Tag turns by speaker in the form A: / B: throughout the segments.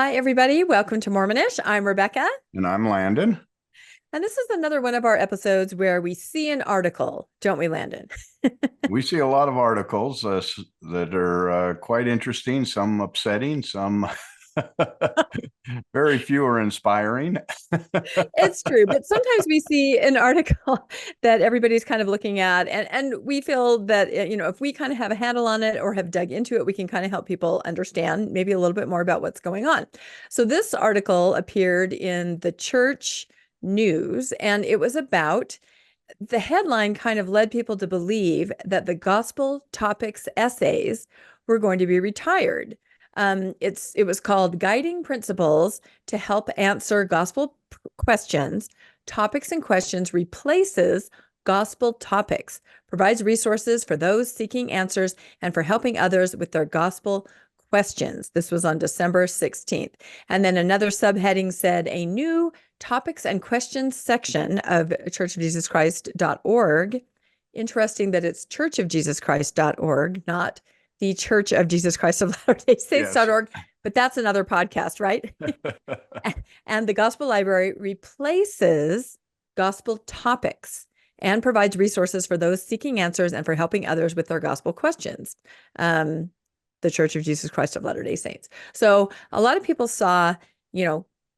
A: Hi, everybody. Welcome to Mormonish. I'm Rebecca.
B: And I'm Landon.
A: And this is another one of our episodes where we see an article, don't we, Landon?
B: We see a lot of articles that are quite interesting, some upsetting, some very few are inspiring.
A: It's true, but sometimes we see an article that everybody's kind of looking at, and we feel that, if we kind of have a handle on it or have dug into it, we can kind of help people understand maybe a little bit more about what's going on. So this article appeared in the church news, and it was about the headline kind of led people to believe that the gospel topics essays were going to be retired. It was called Guiding Principles to Help Answer Gospel Questions. Topics and Questions replaces gospel topics, provides resources for those seeking answers and for helping others with their gospel questions. This was on December 16th. And then another subheading said a new topics and questions section of churchofjesuschrist.org. Interesting that it's churchofjesuschrist.org, not the Church of Jesus Christ of Latter-day Saints.org, yes. But that's another podcast, right? And the Gospel Library replaces gospel topics and provides resources for those seeking answers and for helping others with their gospel questions. The Church of Jesus Christ of Latter-day Saints. So a lot of people saw,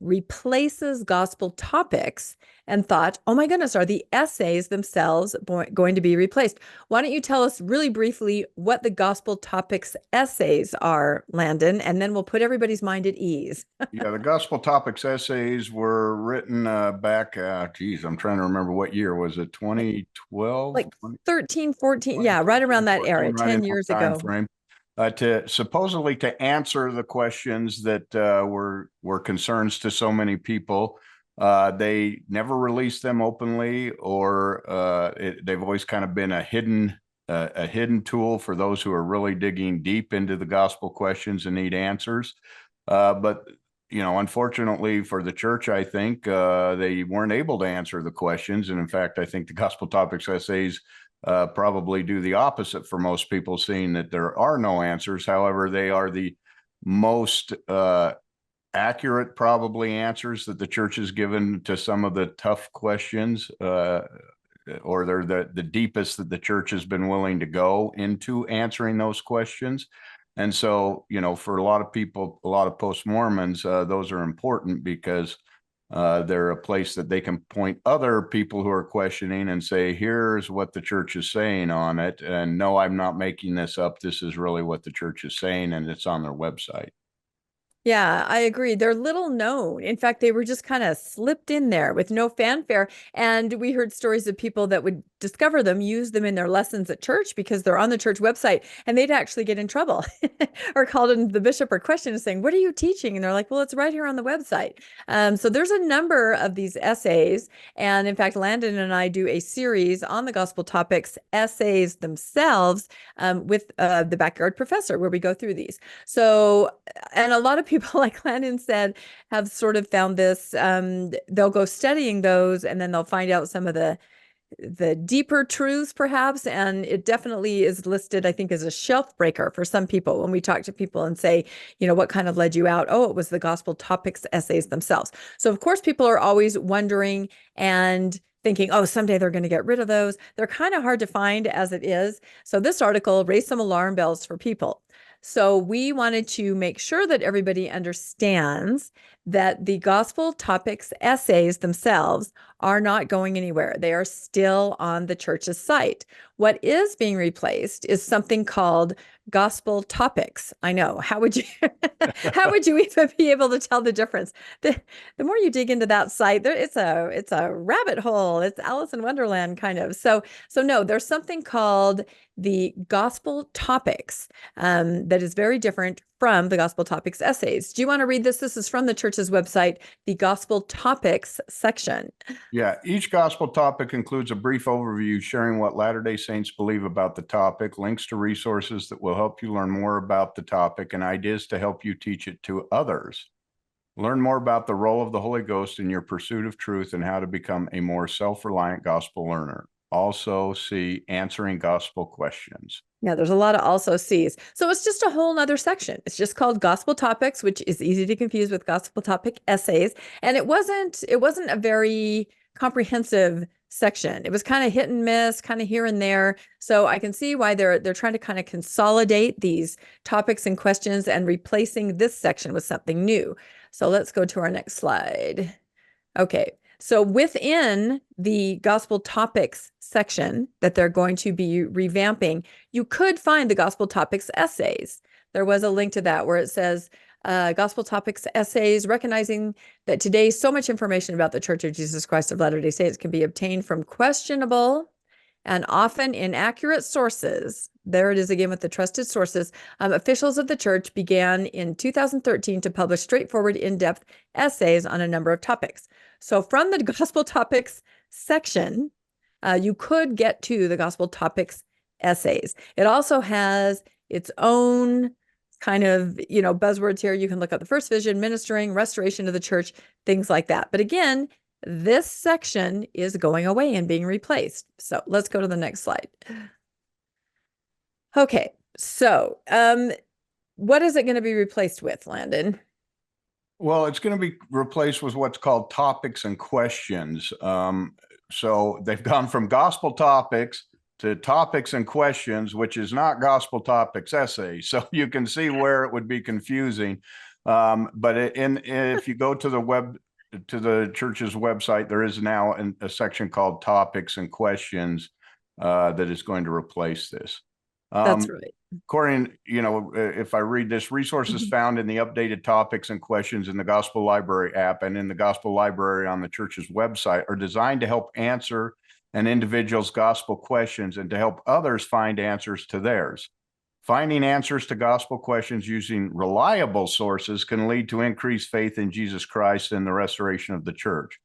A: replaces gospel topics and thought, oh my goodness, are the essays themselves going to be replaced? Why don't you tell us really briefly what the gospel topics essays are, Landon, and then we'll put everybody's mind at ease.
B: Yeah, the gospel topics essays were written back, I'm trying to remember what year. Was it 2012?
A: Like 13, 14, yeah, right around that era, right 10 years ago.
B: Frame. To supposedly to answer the questions that were concerns to so many people. They never released them openly, or they've always kind of been a hidden tool for those who are really digging deep into the gospel questions and need answers. But unfortunately for the church, I think they weren't able to answer the questions. And in fact, I think the gospel topics essays probably do the opposite for most people, seeing that there are no answers. However, they are the most accurate, probably, answers that the church has given to some of the tough questions, or they're the deepest that the church has been willing to go into answering those questions. And so, for a lot of people, a lot of post-Mormons, those are important because they're a place that they can point other people who are questioning and say, here's what the church is saying on it. And no, I'm not making this up. This is really what the church is saying, and it's on their website.
A: Yeah, I agree. They're little known. In fact, they were just kind of slipped in there with no fanfare. And we heard stories of people that would discover them, use them in their lessons at church because they're on the church website, and they'd actually get in trouble or called in the bishop or questioned saying, what are you teaching? And they're like, well, it's right here on the website. So there's a number of these essays. And in fact, Landon and I do a series on the gospel topics essays themselves with the Backyard Professor, where we go through these. So, and a lot of people, like Landon said, have sort of found this, they'll go studying those, and then they'll find out some of the deeper truths, perhaps. And it definitely is listed, I think, as a shelf breaker for some people when we talk to people and say, what kind of led you out? Oh, it was the gospel topics essays themselves. So of course, people are always wondering and thinking, oh, someday they're going to get rid of those. They're kind of hard to find as it is. So this article raised some alarm bells for people. So we wanted to make sure that everybody understands that the gospel topics essays themselves are not going anywhere. They are still on the church's site. What is being replaced is something called gospel topics. I know. How would you even be able to tell the difference? The more you dig into that site, it's a rabbit hole. It's Alice in Wonderland kind of. So no, there's something called the gospel topics that is very different from the gospel topics essays. Do you want to read this? This is from the church's website, the gospel topics section.
B: Yeah, each gospel topic includes a brief overview sharing what Latter-day Saints believe about the topic, links to resources that will help you learn more about the topic, and ideas to help you teach it to others. Learn more about the role of the Holy Ghost in your pursuit of truth and how to become a more self-reliant gospel learner. also see answering gospel questions.
A: Yeah, there's a lot of also sees. So it's just a whole nother section. It's just called gospel topics, which is easy to confuse with gospel topic essays. And it wasn't a very comprehensive section. It was kind of hit and miss, kind of here and there. So I can see why they're trying to kind of consolidate these topics and questions and replacing this section with something new. So let's go to our next slide. Okay. So within the gospel topics section that they're going to be revamping, you could find the gospel topics essays. There was a link to that where it says gospel topics essays, recognizing that today so much information about the Church of Jesus Christ of Latter-day Saints can be obtained from questionable and often inaccurate sources. There it is again with the trusted sources. Officials of the church began in 2013 to publish straightforward, in-depth essays on a number of topics. So from the gospel topics section, you could get to the gospel topics essays. It also has its own kind of, buzzwords here. You can look up the first vision, ministering, restoration of the church, things like that. But again, this section is going away and being replaced. So let's go to the next slide. Okay, so what is it going to be replaced with, Landon?
B: Well, it's going to be replaced with what's called topics and questions. So they've gone from gospel topics to topics and questions, which is not gospel topics essays. So you can see where it would be confusing. But if you go to the church's website, there is now a section called topics and questions that is going to replace this.
A: That's right.
B: According, if I read this, resources found in the updated topics and questions in the Gospel Library app and in the Gospel Library on the church's website are designed to help answer an individual's gospel questions and to help others find answers to theirs. Finding answers to gospel questions using reliable sources can lead to increased faith in Jesus Christ and the restoration of the church.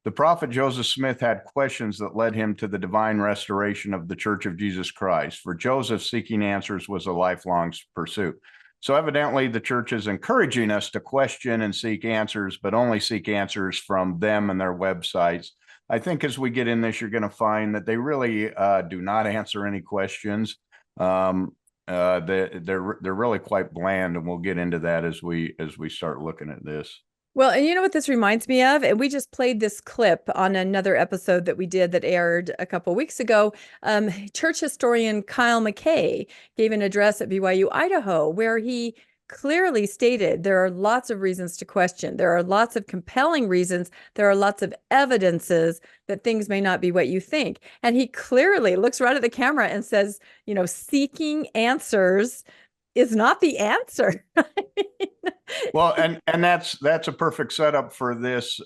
B: The prophet Joseph Smith had questions that led him to the divine restoration of the Church of Jesus Christ. For Joseph, seeking answers was a lifelong pursuit. So evidently the church is encouraging us to question and seek answers, but only seek answers from them and their websites. I think as we get in this, you're going to find that they really do not answer any questions. They're really quite bland, and we'll get into that as we start looking at this.
A: Well, and you know what this reminds me of? And we just played this clip on another episode that we did that aired a couple weeks ago. Church historian Kyle McKay gave an address at BYU, Idaho, where he clearly stated there are lots of reasons to question. There are lots of compelling reasons. There are lots of evidences that things may not be what you think. And he clearly looks right at the camera and says, seeking answers is not the answer.
B: Well, and that's a perfect setup for this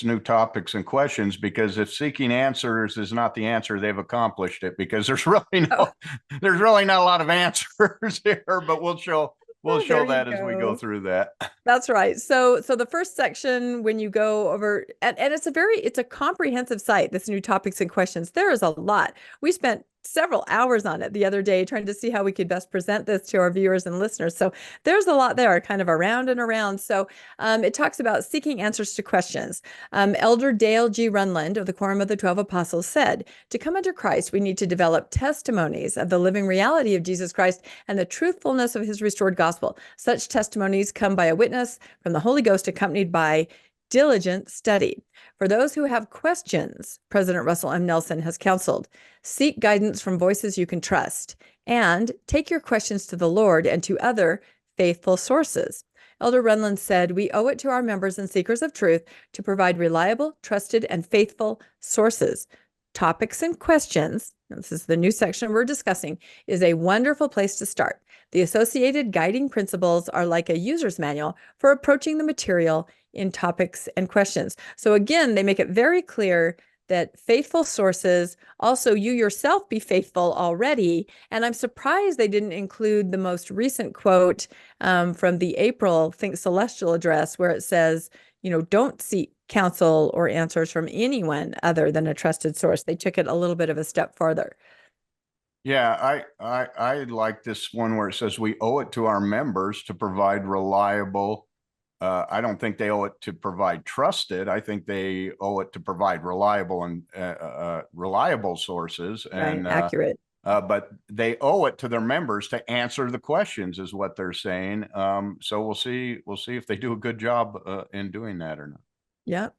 B: new topics and questions, because if seeking answers is not the answer, they've accomplished it, because there's really not a lot of answers here, but we'll show that as we go through that.
A: That's right. So the first section, when you go over, and it's a comprehensive site, this new topics and questions. There is a lot. We spent several hours on it the other day trying to see how we could best present this to our viewers and listeners. So there's a lot there, kind of around and around. So it talks about seeking answers to questions. Elder Dale G. Runland of the Quorum of the 12 Apostles said, to come under Christ, we need to develop testimonies of the living reality of Jesus Christ and the truthfulness of his restored gospel. Such testimonies come by a witness from the Holy Ghost accompanied by diligent study. For those who have questions, President Russell M. Nelson has counseled, seek guidance from voices you can trust, and take your questions to the Lord and to other faithful sources. Elder Runland said, we owe it to our members and seekers of truth to provide reliable, trusted, and faithful sources. Topics and questions, this is the new section we're discussing, is a wonderful place to start. The associated guiding principles are like a user's manual for approaching the material in topics and questions. So again, they make it very clear that faithful sources, also you yourself be faithful already. And I'm surprised they didn't include the most recent quote from the April Think Celestial address, where it says, don't seek counsel or answers from anyone other than a trusted source. They took it a little bit of a step farther.
B: Yeah, I like this one where it says we owe it to our members to provide reliable, I don't think they owe it to provide trusted. I think they owe it to provide reliable and reliable sources.
A: Right.
B: And
A: Accurate.
B: but they owe it to their members to answer the questions, is what they're saying. So we'll see. We'll see if they do a good job in doing that or not.
A: Yep.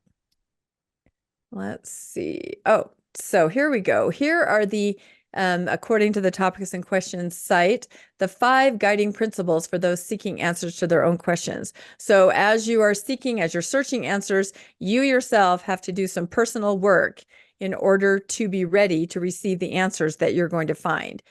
A: Let's see. Oh, so here we go. Here are the, according to the Topics and Questions site, the 5 guiding principles for those seeking answers to their own questions. So as you are seeking, as you're searching answers, you yourself have to do some personal work in order to be ready to receive the answers that you're going to find.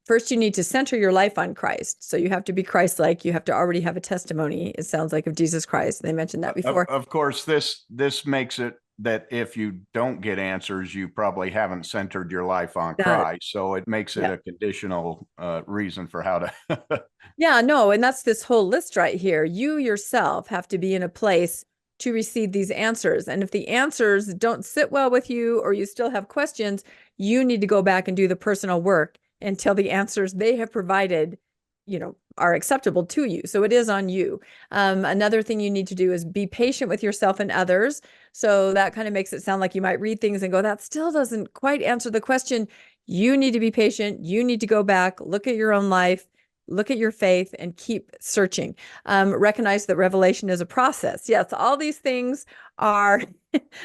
A: First, you need to center your life on Christ. So you have to be Christ-like. You have to already have a testimony, it sounds like, of Jesus Christ. They mentioned that before.
B: Of course, this makes it that if you don't get answers, you probably haven't centered your life on Christ. So it makes it a conditional reason for how to.
A: Yeah, no, and that's this whole list right here. You yourself have to be in a place to receive these answers. And if the answers don't sit well with you or you still have questions, you need to go back and do the personal work until the answers they have provided, are acceptable to you. So it is on you. Another thing you need to do is be patient with yourself and others. So that kind of makes it sound like you might read things and go, that still doesn't quite answer the question. You need to be patient. You need to go back, look at your own life, look at your faith, and keep searching. Recognize that revelation is a process. Yes, all these things are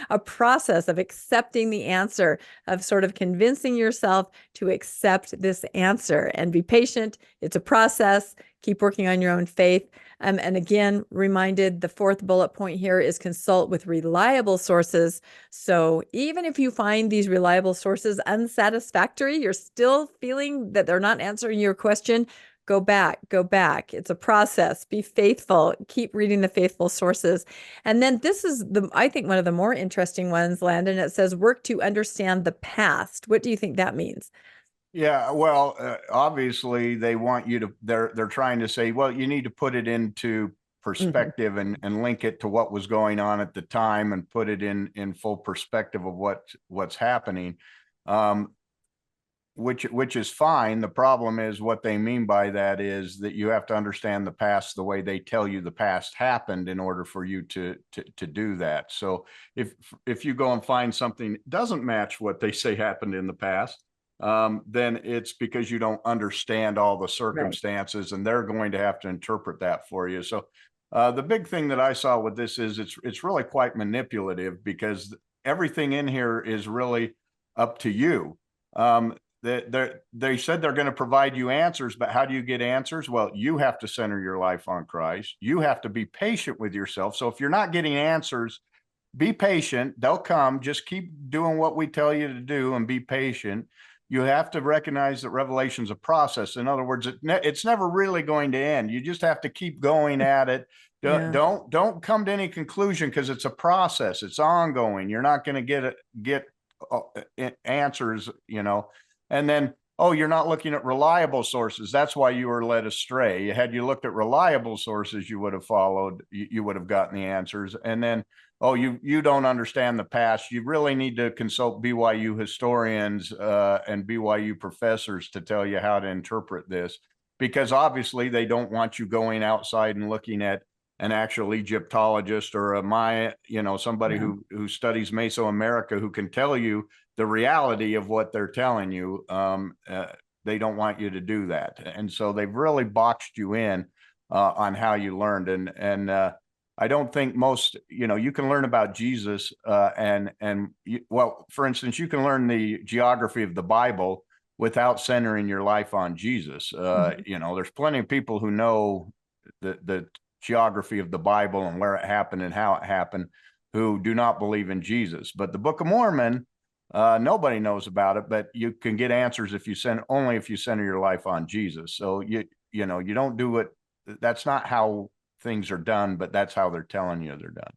A: a process of accepting the answer, of sort of convincing yourself to accept this answer, and be patient. It's a process. Keep working on your own faith. And again, reminded, the 4th bullet point here is consult with reliable sources. So even if you find these reliable sources unsatisfactory, you're still feeling that they're not answering your question, go back, go back. It's a process. Be faithful. Keep reading the faithful sources. And then this is I think one of the more interesting ones, Landon. It says work to understand the past. What do you think that means?
B: Yeah, well, obviously they want you to. They're trying to say, well, you need to put it into perspective and link it to what was going on at the time and put it in full perspective of what's happening. Which is fine. The problem is, what they mean by that is that you have to understand the past the way they tell you the past happened in order for you to do that. So if you go and find something that doesn't match what they say happened in the past, then it's because you don't understand all the circumstances, and they're going to have to interpret that for you. So the big thing that I saw with this is it's really quite manipulative, because everything in here is really up to you. They said they're going to provide you answers, but how do you get answers? Well, you have to center your life on Christ. You have to be patient with yourself. So if you're not getting answers, be patient. They'll come. Just keep doing what we tell you to do and be patient. You have to recognize that revelation is a process. In other words, it's never really going to end. You just have to keep going at it. Don't come to any conclusion, because it's a process. It's ongoing. You're not going to get answers, and then, oh, you're not looking at reliable sources. That's why you were led astray. Had you looked at reliable sources, you would have followed, you would have gotten the answers. And then, oh, you don't understand the past. You really need to consult BYU historians and BYU professors to tell you how to interpret this, because obviously they don't want you going outside and looking at an actual Egyptologist or a Maya, somebody who studies Mesoamerica, who can tell you the reality of what they're telling you. They don't want you to do that. And so they've really boxed you in on how you learned. And I don't think most, you can learn about Jesus well, for instance, you can learn the geography of the Bible without centering your life on Jesus. There's plenty of people who know the geography of the Bible and where it happened and how it happened, who do not believe in Jesus. But the Book of Mormon, nobody knows about it, but you can get answers if you center your life on Jesus. So you don't do it. That's not how things are done, but that's how they're telling you they're done.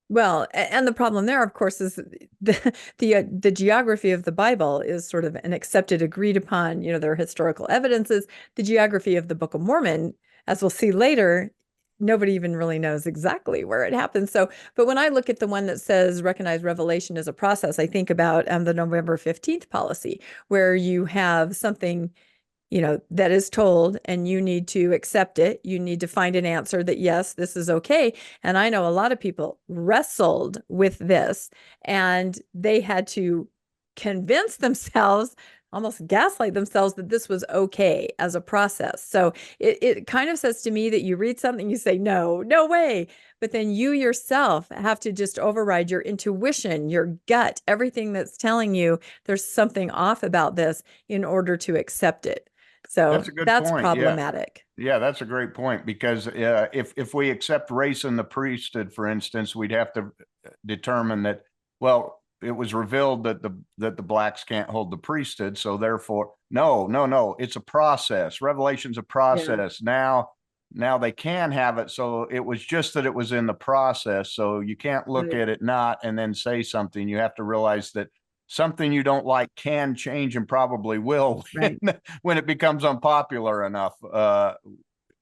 A: Well, and the problem there, of course, is the geography of the Bible is sort of an accepted, agreed upon, there are historical evidences. The geography of the Book of Mormon, as we'll see later, nobody even really knows exactly where it happened. So, but when I look at the one that says recognize revelation as a process, I think about the November 15th policy, where you have something that is told, and you need to accept it. You need to find an answer that, yes, this is okay. And I know a lot of people wrestled with this, and they had to convince themselves, almost gaslight themselves, that this was okay as a process. So it kind of says to me that you read something, you say, no, no way. But then you yourself have to just override your intuition, your gut, everything that's telling you there's something off about this in order to accept it.
B: That's
A: So
B: a good
A: that's
B: point. Yeah.
A: problematic.
B: Yeah, that's a great point, because if we accept race in the priesthood, for instance, we'd have to determine that, well, it was revealed that the blacks can't hold the priesthood, so therefore, no, it's a process. Revelation's a
A: Yeah.
B: process. Now they can have it, so it was just that it was in the process. So you can't look
A: Right.
B: at it not and then say something. You have to realize that something you don't like can change, and probably will,
A: Right.
B: when it becomes unpopular enough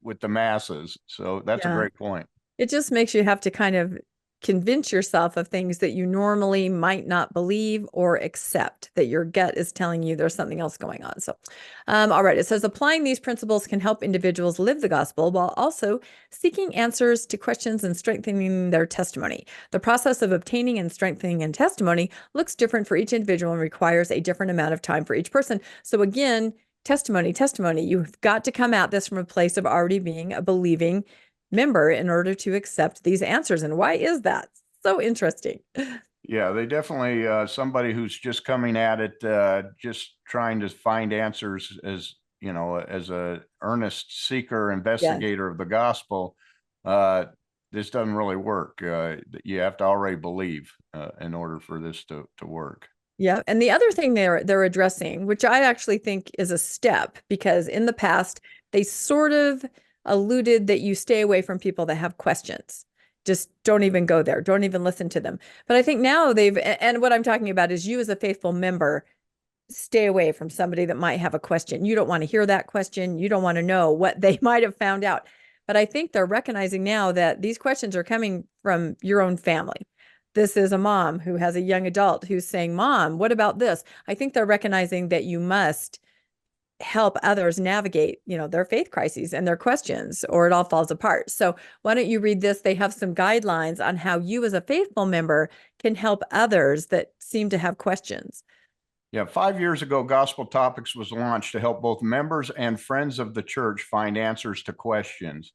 B: with the masses. So that's a
A: Yeah.
B: great point.
A: It just makes you have to kind of convince yourself of things that you normally might not believe or accept, that your gut is telling you there's something else going on. So, all right. It says applying these principles can help individuals live the gospel while also seeking answers to questions and strengthening their testimony. The process of obtaining and strengthening a testimony looks different for each individual and requires a different amount of time for each person. So, again, testimony. You've got to come at this from a place of already being a believing member in order to accept these answers. And why is that? So interesting.
B: Yeah, they definitely, somebody who's just coming at it, just trying to find answers, as as a earnest seeker,
A: Yes.
B: investigator of the gospel. uh this doesn't really work. You have to already believe in order for this to work.
A: Yeah. And the other thing they're addressing, which I actually think is a step, because in the past they sort of alluded that you stay away from people that have questions. Just don't even go there. Don't even listen to them. But I think now and what I'm talking about is you as a faithful member, stay away from somebody that might have a question. You don't want to hear that question. You don't want to know what they might have found out. But I think they're recognizing now that these questions are coming from your own family. This is a mom who has a young adult who's saying, Mom, what about this? I think they're recognizing that you must help others navigate, their faith crises and their questions, or it all falls apart. So why don't you read this? They have some guidelines on how you as a faithful member can help others that seem to have questions.
B: Yeah, 5 years ago, Gospel Topics was launched to help both members and friends of the church find answers to questions.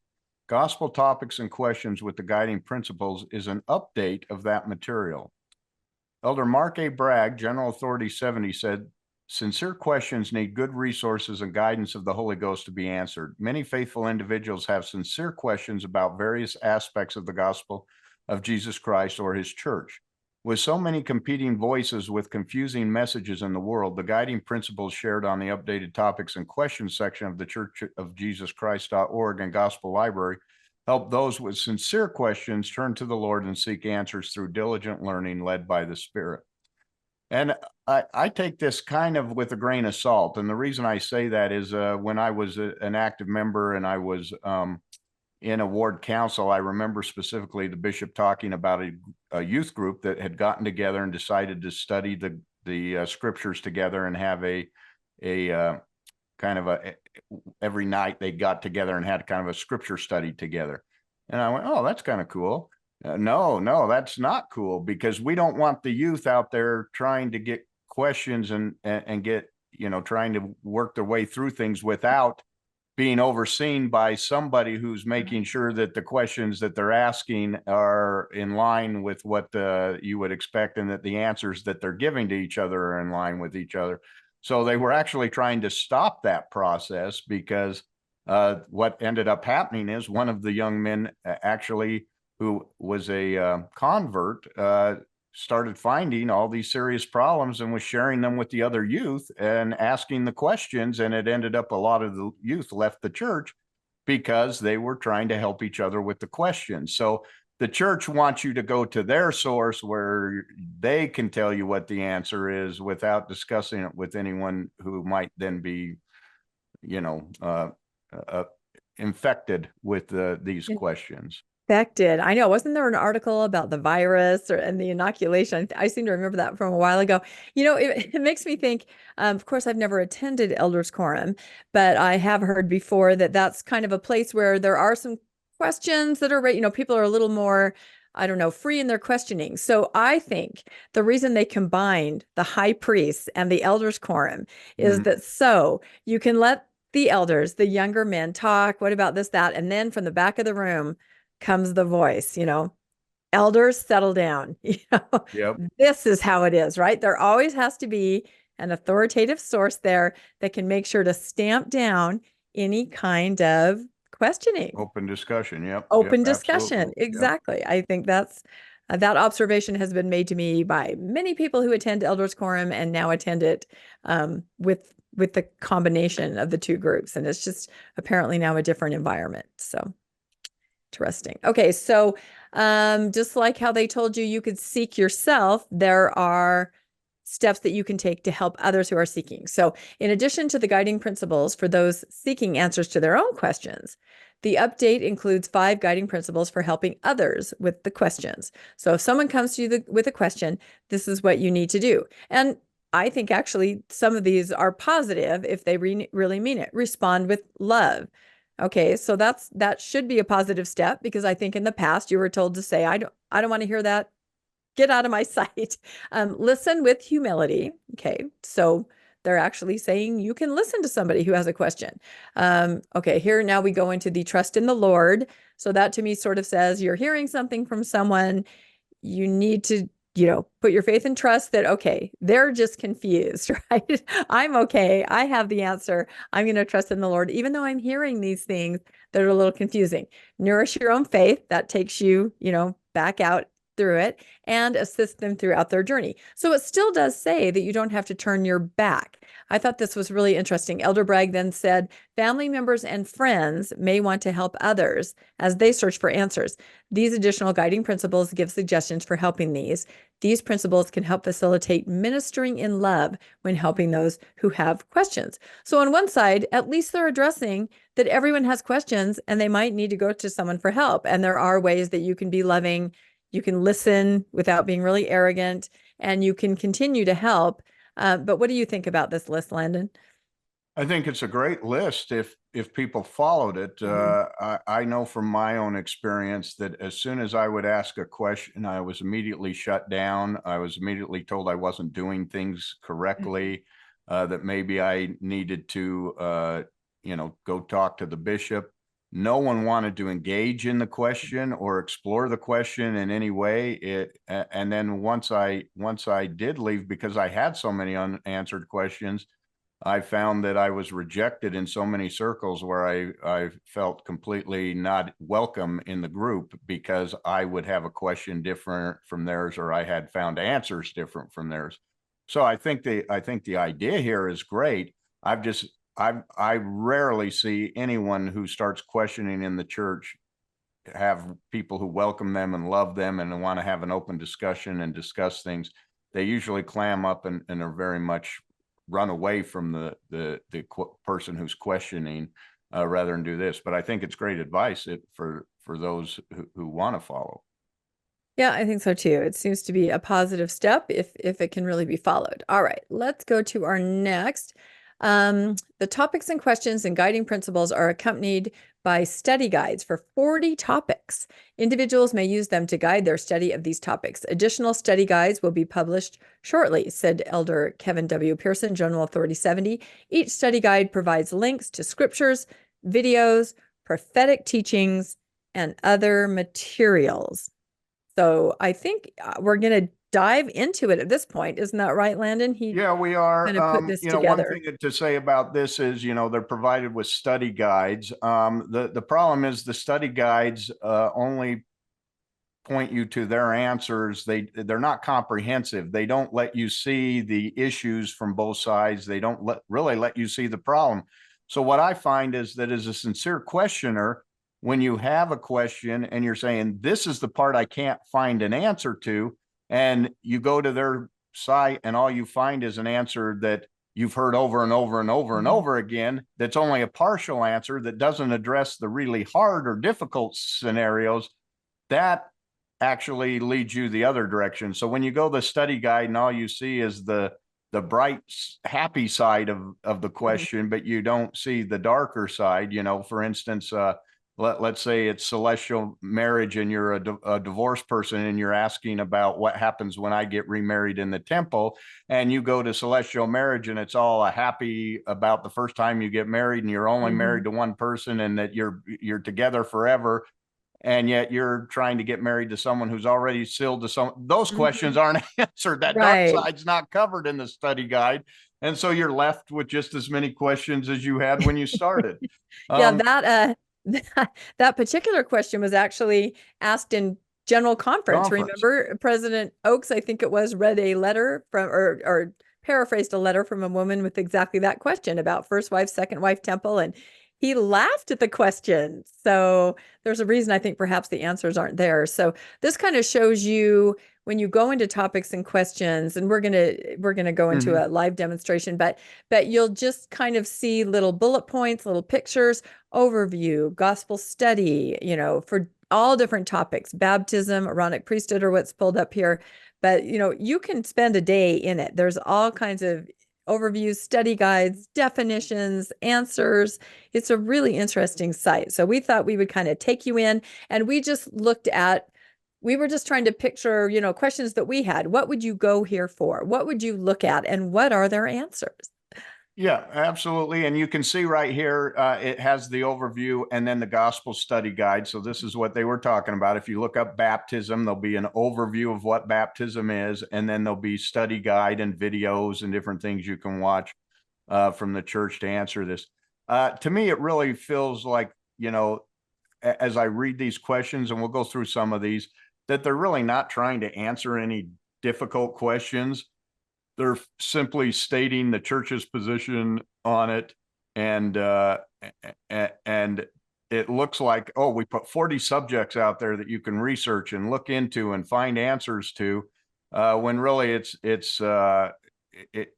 B: Gospel Topics and Questions with the Guiding Principles is an update of that material. Elder Mark A. Bragg, General Authority 70, said, sincere questions need good resources and guidance of the Holy Ghost to be answered. Many faithful individuals have sincere questions about various aspects of the gospel of Jesus Christ or his church. With so many competing voices with confusing messages in the world, the guiding principles shared on the updated topics and questions section of the Church of Jesus Christ.org and Gospel Library help those with sincere questions turn to the Lord and seek answers through diligent learning led by the Spirit. And I take this kind of with a grain of salt. And the reason I say that is when I was an active member and I was in a ward council, I remember specifically the bishop talking about a youth group that had gotten together and decided to study the scriptures together and have a kind of every night they got together and had kind of a scripture study together. And I went, oh, that's kind of cool. No, that's not cool, because we don't want the youth out there trying to get questions and get, trying to work their way through things without being overseen by somebody who's making sure that the questions that they're asking are in line with what you would expect, and that the answers that they're giving to each other are in line with each other. So they were actually trying to stop that process, because what ended up happening is one of the young men actually, who was a convert, started finding all these serious problems and was sharing them with the other youth and asking the questions. And it ended up a lot of the youth left the church because they were trying to help each other with the questions. So the church wants you to go to their source where they can tell you what the answer is without discussing it with anyone who might then be, infected with these questions.
A: affected. I know. Wasn't there an article about the virus and the inoculation? I seem to remember that from a while ago. It makes me think, of course, I've never attended Elders Quorum, but I have heard before that that's kind of a place where there are some questions that are, people are a little more, I don't know, free in their questioning. So I think the reason they combined the high priests and the Elders Quorum is that so you can let the elders, the younger men talk. What about this, that? And then from the back of the room comes the voice, elders, settle down.
B: Yep.
A: This is how it is, right? There always has to be an authoritative source there that can make sure to stamp down any kind of questioning.
B: Open discussion. Yep.
A: Open
B: Yep,
A: discussion.
B: absolutely.
A: Exactly. Yep. I think that observation has been made to me by many people who attend Elders Quorum and now attend it with the combination of the two groups. And it's just apparently now a different environment. So interesting. Okay. So just like how they told you you could seek yourself, there are steps that you can take to help others who are seeking. So in addition to the guiding principles for those seeking answers to their own questions, the update includes 5 guiding principles for helping others with the questions. So if someone comes to you with a question, this is what you need to do. And I think actually some of these are positive if they really mean it. Respond with love. Okay, so that should be a positive step, because I think in the past you were told to say, I don't want to hear that. Get out of my sight. Listen with humility. Okay, so they're actually saying you can listen to somebody who has a question. Okay, here now we go into the trust in the Lord. So that to me sort of says you're hearing something from someone. You need to, put your faith and trust that, okay, they're just confused, right? I'm okay. I have the answer. I'm going to trust in the Lord, even though I'm hearing these things that are a little confusing. Nourish your own faith. That takes you, back out through it and assist them throughout their journey. So it still does say that you don't have to turn your back. I thought this was really interesting. Elder Bragg then said, family members and friends may want to help others as they search for answers. These additional guiding principles give suggestions for helping these. These principles can help facilitate ministering in love when helping those who have questions. So on one side, at least they're addressing that everyone has questions and they might need to go to someone for help. And there are ways that you can be loving. You can listen without being really arrogant, and you can continue to help. But what do you think about this list, Landon?
B: I think it's a great list if people followed it. I know from my own experience that as soon as I would ask a question, I was immediately shut down. I was immediately told I wasn't doing things correctly, that maybe I needed to, go talk to the bishop. No one wanted to engage in the question or explore the question in any way. And then once I did leave, because I had so many unanswered questions, I found that I was rejected in so many circles where I felt completely not welcome in the group because I would have a question different from theirs, or I had found answers different from theirs. So I think the idea here is great. I rarely see anyone who starts questioning in the church have people who welcome them and love them and want to have an open discussion and discuss things. They usually clam up and are very much run away from the person who's questioning rather than do this. But I think it's great advice for those who want to follow.
A: Yeah, I think so too. It seems to be a positive step if it can really be followed. All right, let's go to our next. The topics and questions and guiding principles are accompanied by study guides for 40 topics. Individuals may use them to guide their study of these topics. Additional study guides will be published shortly, said Elder Kevin W. Pearson, General Authority 70. Each study guide provides links to scriptures, videos, prophetic teachings, and other materials. So I think we're going to dive into it at this point. Isn't that right, Landon?
B: Yeah, we are.
A: Kind of put this
B: One
A: together.
B: thing to say about this is, they're provided with study guides. The problem is the study guides only point you to their answers. They're not comprehensive. They don't let you see the issues from both sides. They don't really let you see the problem. So what I find is that as a sincere questioner, when you have a question and you're saying, this is the part I can't find an answer to, and you go to their site and all you find is an answer that you've heard over and over and over and over again, that's only a partial answer that doesn't address the really hard or difficult scenarios, that actually leads you the other direction. So when you go the study guide and all you see is the bright, happy side of the
A: Mhm.
B: question, but you don't see the darker side. For instance, let's say it's celestial marriage and you're a divorced person and you're asking about what happens when I get remarried in the temple, and you go to celestial marriage and it's all a happy about the first time you get married and you're only married
A: Mhm.
B: to one person and that you're together forever, and yet you're trying to get married to someone who's already sealed to some. Those questions
A: Mhm.
B: aren't answered. That dark
A: Right.
B: side's not covered in the study guide, and so you're left with just as many questions as you had when you started.
A: Yeah,
B: um
A: that particular question was actually asked in general conference.
B: Conference.
A: Remember, President Oakes, I think it was, read a letter from or paraphrased a letter from a woman with exactly that question about first wife, second wife temple, and he laughed at the question. So there's a reason I think perhaps the answers aren't there. So this kind of shows you when you go into topics and questions, and we're gonna go into
B: Mm-hmm.
A: a live demonstration, but you'll just kind of see little bullet points, little pictures, overview, gospel study, for all different topics, baptism, Aaronic priesthood, or what's pulled up here. But, you can spend a day in it. There's all kinds of overviews, study guides, definitions, answers. It's a really interesting site. So we thought we would kind of take you in, and we were just trying to picture, questions that we had. What would you go here for? What would you look at? And what are their answers?
B: Yeah, absolutely. And you can see right here, it has the overview and then the gospel study guide. So this is what they were talking about. If you look up baptism, there'll be an overview of what baptism is, and then there'll be study guide and videos and different things you can watch from the church to answer this. To me, it really feels like, as I read these questions, and we'll go through some of these, that they're really not trying to answer any difficult questions. They're simply stating the church's position on it, and and it looks like, oh, we put 40 subjects out there that you can research and look into and find answers to, when really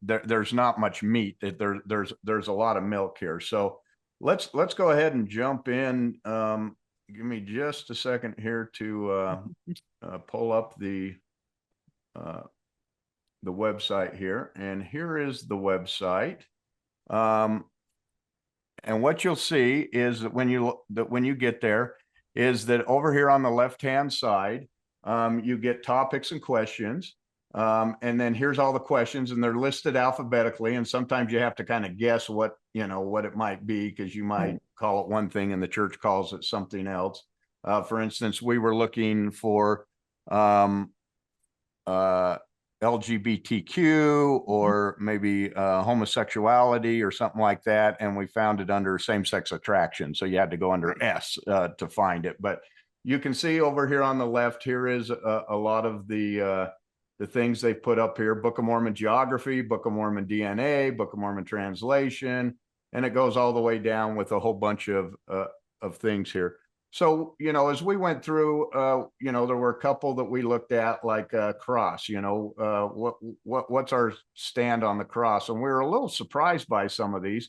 B: there's not much meat. There's a lot of milk here. So let's go ahead and jump in. Give me just a second here to pull up uh, the website here. And here is the website. Um, and what you'll see is that when you get there, is that over here on the left-hand side, you get topics and questions. And then here's all the questions, and they're listed alphabetically. And sometimes you have to kind of guess what it might be, because you might call it one thing and the church calls it something else. For instance, we were looking for uh, LGBTQ, or maybe homosexuality or something like that, and we found it under same-sex attraction. So you had to go under S to find it. But you can see over here on the left, here is a lot of the things they put up here: Book of Mormon geography, Book of Mormon DNA, Book of Mormon translation, and it goes all the way down with a whole bunch of things here. So, as we went through, there were a couple that we looked at, like cross, what's our stand on the cross? And we were a little surprised by some of these,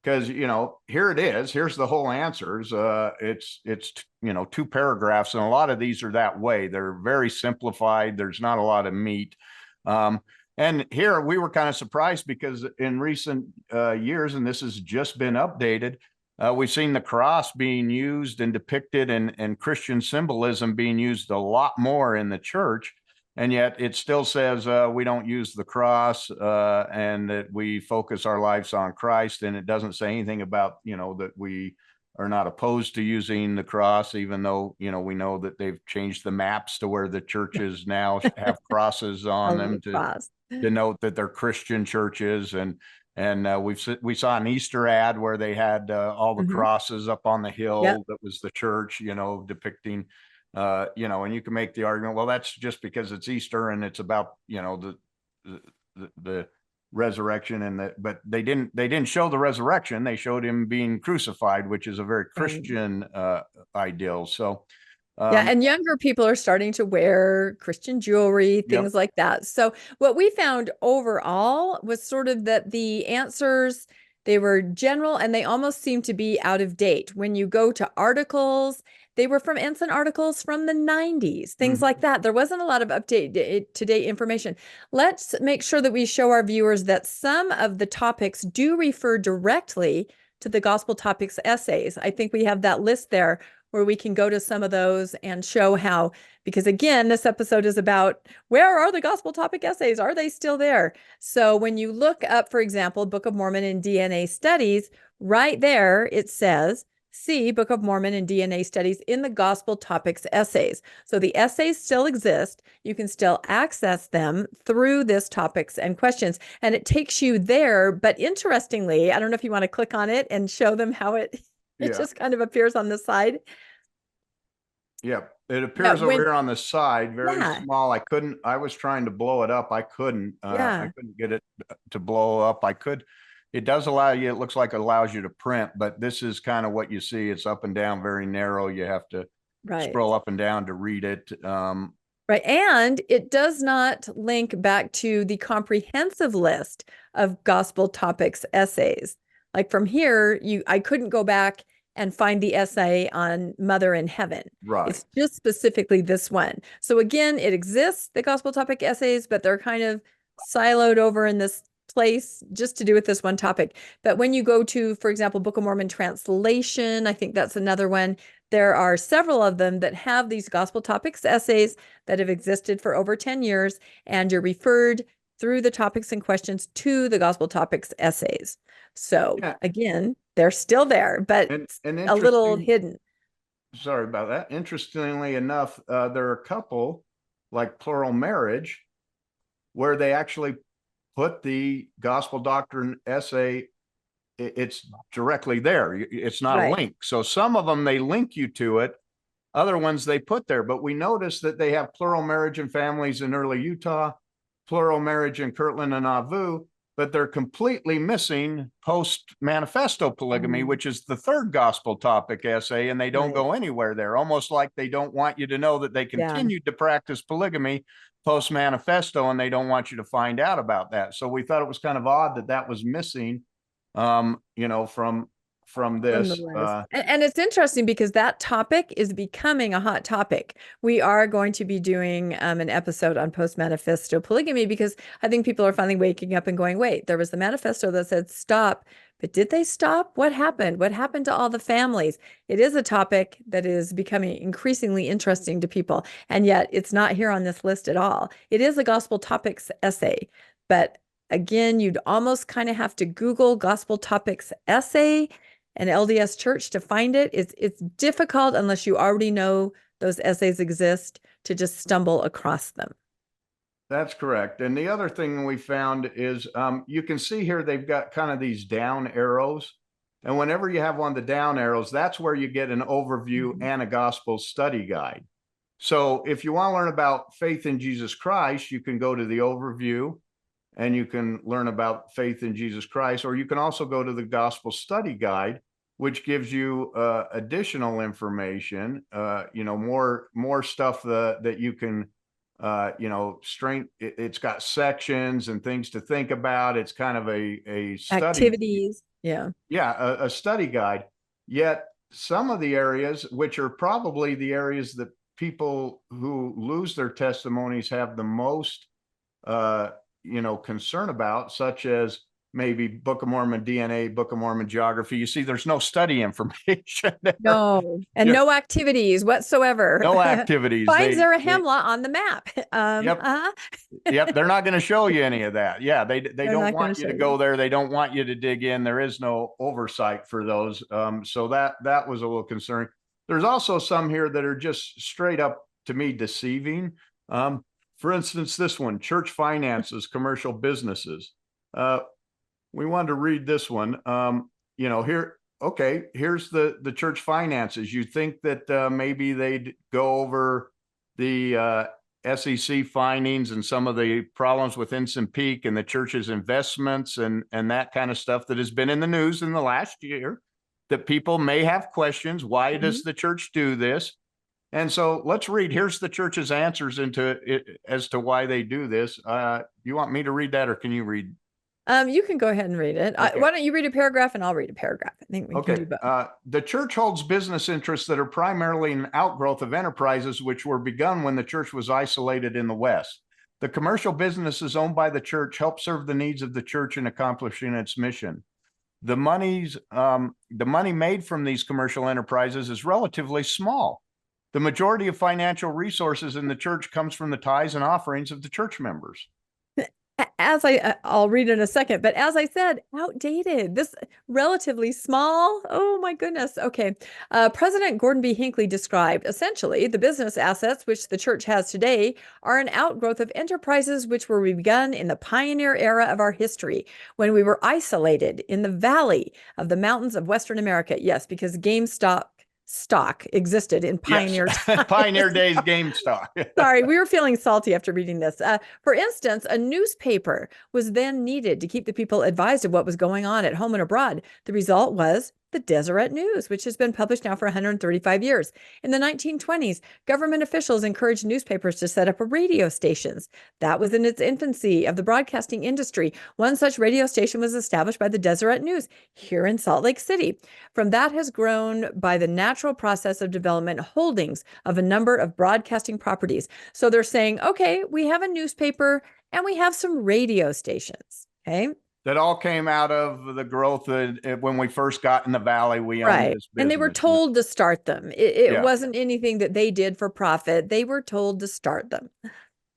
B: because, here it is, here's the whole answers. It's 2 paragraphs, and a lot of these are that way. They're very simplified. There's not a lot of meat. And here we were kind of surprised, because in recent years, and this has just been updated, we've seen the cross being used and depicted, and Christian symbolism being used a lot more in the church. And yet it still says we don't use the cross, and that we focus our lives on Christ. And it doesn't say anything about, that we are not opposed to using the cross, even though, we know that they've changed the maps to where the churches now have crosses on
A: On the
B: them to
A: cross.
B: denote that they're Christian churches. And we saw an Easter ad where they had all the
A: Mhm.
B: crosses up on the
A: Yep.
B: hill. That was the church, depicting, and you can make the argument, well, that's just because it's Easter and it's about, the resurrection, but they didn't show the resurrection. They showed him being crucified, which is a very
A: Right.
B: Christian ideal. So,
A: Yeah,
B: um,
A: and younger people are starting to wear Christian jewelry,
B: yep.
A: things like that. So what we found overall was sort of that the answers, they were general and they almost seem to be out of date. When you go to articles, They were from Ensign articles from the 90s, things like that. There wasn't a lot of up-to-date information. Let's make sure that we show our viewers that some of the topics do refer directly to the Gospel Topics essays. I think we have that list there where we can go to some of those and show how, because again, this episode is about where are the Gospel Topic essays? Are they still there? So when you look up, for example, Book of Mormon and DNA Studies, right there it says, see Book of Mormon and DNA Studies in the Gospel Topics essays. So the essays still exist. You can still access them through this topics and questions, and it takes you there. But interestingly, I don't know if you want to click on it and show them how it just kind of appears on the side.
B: Yep. It appears over here on the side, very small. I was trying to blow it up. I couldn't get it to blow up. It does allow you, it looks like it allows you to print, but this is kind of what you see. It's up and down, very narrow. You have to scroll up and down to read it.
A: Right. And it does not link back to the comprehensive list of Gospel Topics essays. Like from here, I couldn't go back and find the essay on Mother in Heaven.
B: Right.
A: It's just specifically this one. So again, it exists, the Gospel Topic essays, but they're kind of siloed over in this place just to do with this one topic. But when you go to, for example, Book of Mormon translation, I think that's another one. There are several of them that have these Gospel Topics essays that have existed for over 10 years, and you're referred through the topics and questions to the Gospel Topics essays. So again, they're still there, but and a little hidden.
B: Sorry about that. Interestingly enough, there are a couple, like plural marriage, where they actually put the gospel doctrine essay, it's directly there. It's not a link. So some of them, they link you to it. Other ones they put there. But we notice that they have plural marriage and families in early Utah, plural marriage in Kirtland and Nauvoo, but they're completely missing post-manifesto polygamy, which is the third gospel topic essay, and they don't go anywhere there, almost like they don't want you to know that they continued to practice polygamy post-manifesto, and they don't want you to find out about that. So we thought it was kind of odd that that was missing, from this.
A: And it's interesting because that topic is becoming a hot topic. We are going to be doing an episode on post-manifesto polygamy because I think people are finally waking up and going, wait, there was the manifesto that said stop, but did they stop? What happened? What happened to all the families? It is a topic that is becoming increasingly interesting to people, and yet it's not here on this list at all. It is a Gospel Topics essay, but again, you'd almost kind of have to Google Gospel Topics essay and LDS Church to find it. It's difficult unless you already know those essays exist to just stumble across them.
B: That's correct. And the other thing we found is you can see here they've got kind of these down arrows. And whenever you have one of the down arrows, that's where you get an overview and a gospel study guide. So if you want to learn about faith in Jesus Christ, you can go to the overview and you can learn about faith in Jesus Christ, or you can also go to the gospel study guide, which gives you additional information, more stuff that you can, it's got sections and things to think about. It's kind of a study.
A: Activities. Yeah.
B: Yeah. A study guide. Yet some of the areas, which are probably the areas that people who lose their testimonies have the most, concern about, such as maybe Book of Mormon DNA, Book of Mormon geography. You see, there's no study information there.
A: No, and no activities whatsoever.
B: No activities.
A: Find Zarahemla on the map.
B: Yep. They're not going to show you any of that. Yeah, they don't want you to go there. They don't want you to dig in. There is no oversight for those. So that was a little concerning. There's also some here that are just straight up, to me, deceiving. For instance, this one, church finances, commercial businesses. We wanted to read this one. Here's the church finances. You think that maybe they'd go over the SEC findings and some of the problems with Ensign Peak and the church's investments and that kind of stuff that has been in the news in the last year, that people may have questions. Why does the church do this? And so let's read. Here's the church's answers into it as to why they do this. You want me to read that, or can you read?
A: You can go ahead and read it.
B: Okay.
A: Why don't you read a paragraph and I'll read a paragraph? I think we can do both.
B: The church holds business interests that are primarily an outgrowth of enterprises which were begun when the church was isolated in the West. The commercial businesses owned by the church help serve the needs of the church in accomplishing its mission. The money made from these commercial enterprises is relatively small. The majority of financial resources in the church comes from the tithes and offerings of the church members.
A: I'll read in a second, but as I said, outdated. This relatively small. Oh my goodness. Okay. President Gordon B. Hinckley described essentially the business assets which the church has today are an outgrowth of enterprises which were begun in the pioneer era of our history when we were isolated in the valley of the mountains of Western America. Yes, because GameStop stock existed in pioneer
B: times. Pioneer days GameStop.
A: Sorry, we were feeling salty after reading this. For instance, a newspaper was then needed to keep the people advised of what was going on at home and abroad. The result was the Deseret News, which has been published now for 135 years. In the 1920s, government officials encouraged newspapers to set up radio stations. That was in its infancy of the broadcasting industry. One such radio station was established by the Deseret News here in Salt Lake City. From that has grown by the natural process of development holdings of a number of broadcasting properties. So they're saying, okay, we have a newspaper and we have some radio stations. Okay.
B: That all came out of the growth when we first got in the valley. We owned this business.
A: And they were told to start them. It wasn't anything that they did for profit. They were told to start them.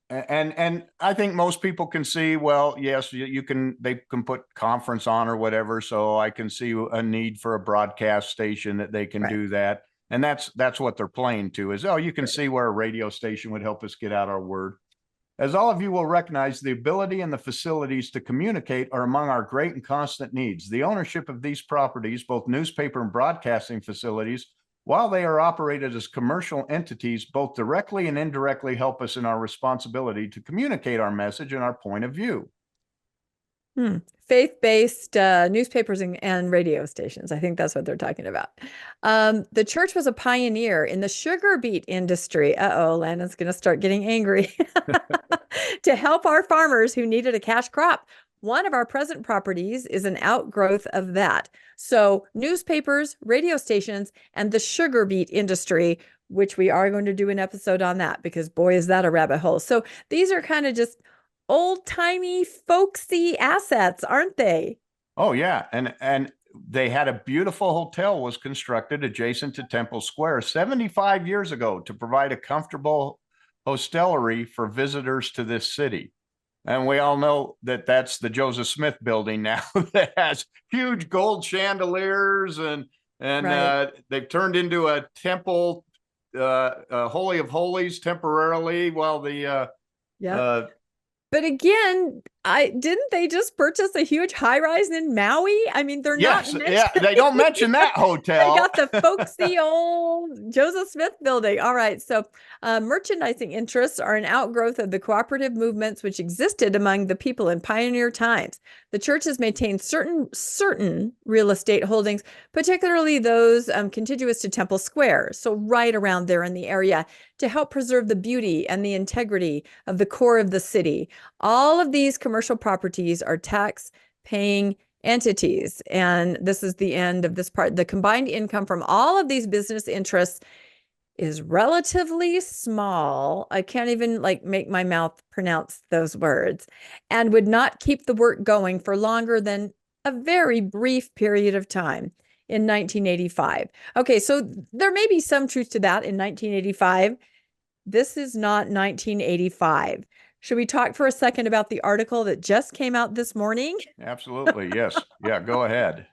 B: And I think most people can see, well, yes, they can put conference on or whatever. So I can see a need for a broadcast station that they can do that. And that's what they're playing to is, you can see where a radio station would help us get out our word. As all of you will recognize, the ability and the facilities to communicate are among our great and constant needs. The ownership of these properties, both newspaper and broadcasting facilities, while they are operated as commercial entities, both directly and indirectly help us in our responsibility to communicate our message and our point of view.
A: Faith-based newspapers and radio stations. I think that's what they're talking about. The church was a pioneer in the sugar beet industry. Landon's going to start getting angry. To help our farmers who needed a cash crop. One of our present properties is an outgrowth of that. So newspapers, radio stations, and the sugar beet industry, which we are going to do an episode on that because boy, is that a rabbit hole. So these are kind of just old-timey, folksy assets, aren't they?
B: Oh, yeah. And they had a beautiful hotel was constructed adjacent to Temple Square 75 years ago to provide a comfortable hostelry for visitors to this city. And we all know that that's the Joseph Smith building now that has huge gold chandeliers and they've turned into a temple, Holy of Holies temporarily while the
A: but again, didn't they just purchase a huge high-rise in Maui? I mean, they're not
B: they don't mention that hotel.
A: They got the folksy old Joseph Smith building. All right, so merchandising interests are an outgrowth of the cooperative movements which existed among the people in pioneer times. The church has maintained certain real estate holdings, particularly those contiguous to Temple Square, so right around there in the area, to help preserve the beauty and the integrity of the core of the city. All of these commercial properties are tax-paying entities. And this is the end of this part. The combined income from all of these business interests is relatively small. I can't even make my mouth pronounce those words, and would not keep the work going for longer than a very brief period of time in 1985. Okay, so there may be some truth to that in 1985. This is not 1985. Should we talk for a second about the article that just came out this morning?
B: Absolutely. Yes. Yeah, go ahead.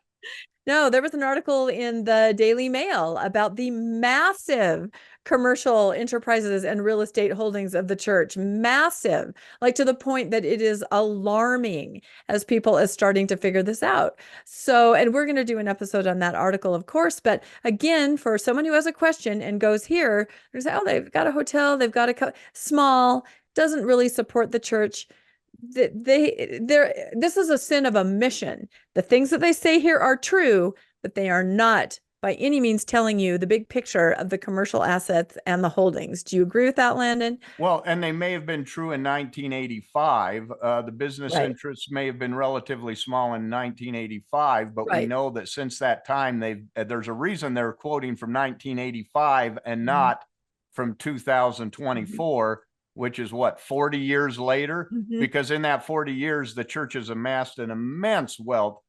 A: No, there was an article in the Daily Mail about the massive commercial enterprises and real estate holdings of the church. Massive, to the point that it is alarming as people are starting to figure this out. So, and we're going to do an episode on that article, of course. But again, for someone who has a question and goes here, they say, they've got a hotel, they've got a small, doesn't really support the church. This is a sin of omission. The things that they say here are true, but they are not by any means telling you the big picture of the commercial assets and the holdings. Do you agree with that, Landon?
B: Well, and they may have been true in 1985. The business
A: Right,
B: interests may have been relatively small in 1985, but we
A: right.
B: know that since that time, there's a reason they're quoting from 1985 and
A: Mhm.
B: not from 2024, which is what, 40 years later?
A: Mhm.
B: Because in that 40 years, the church has amassed an immense wealth,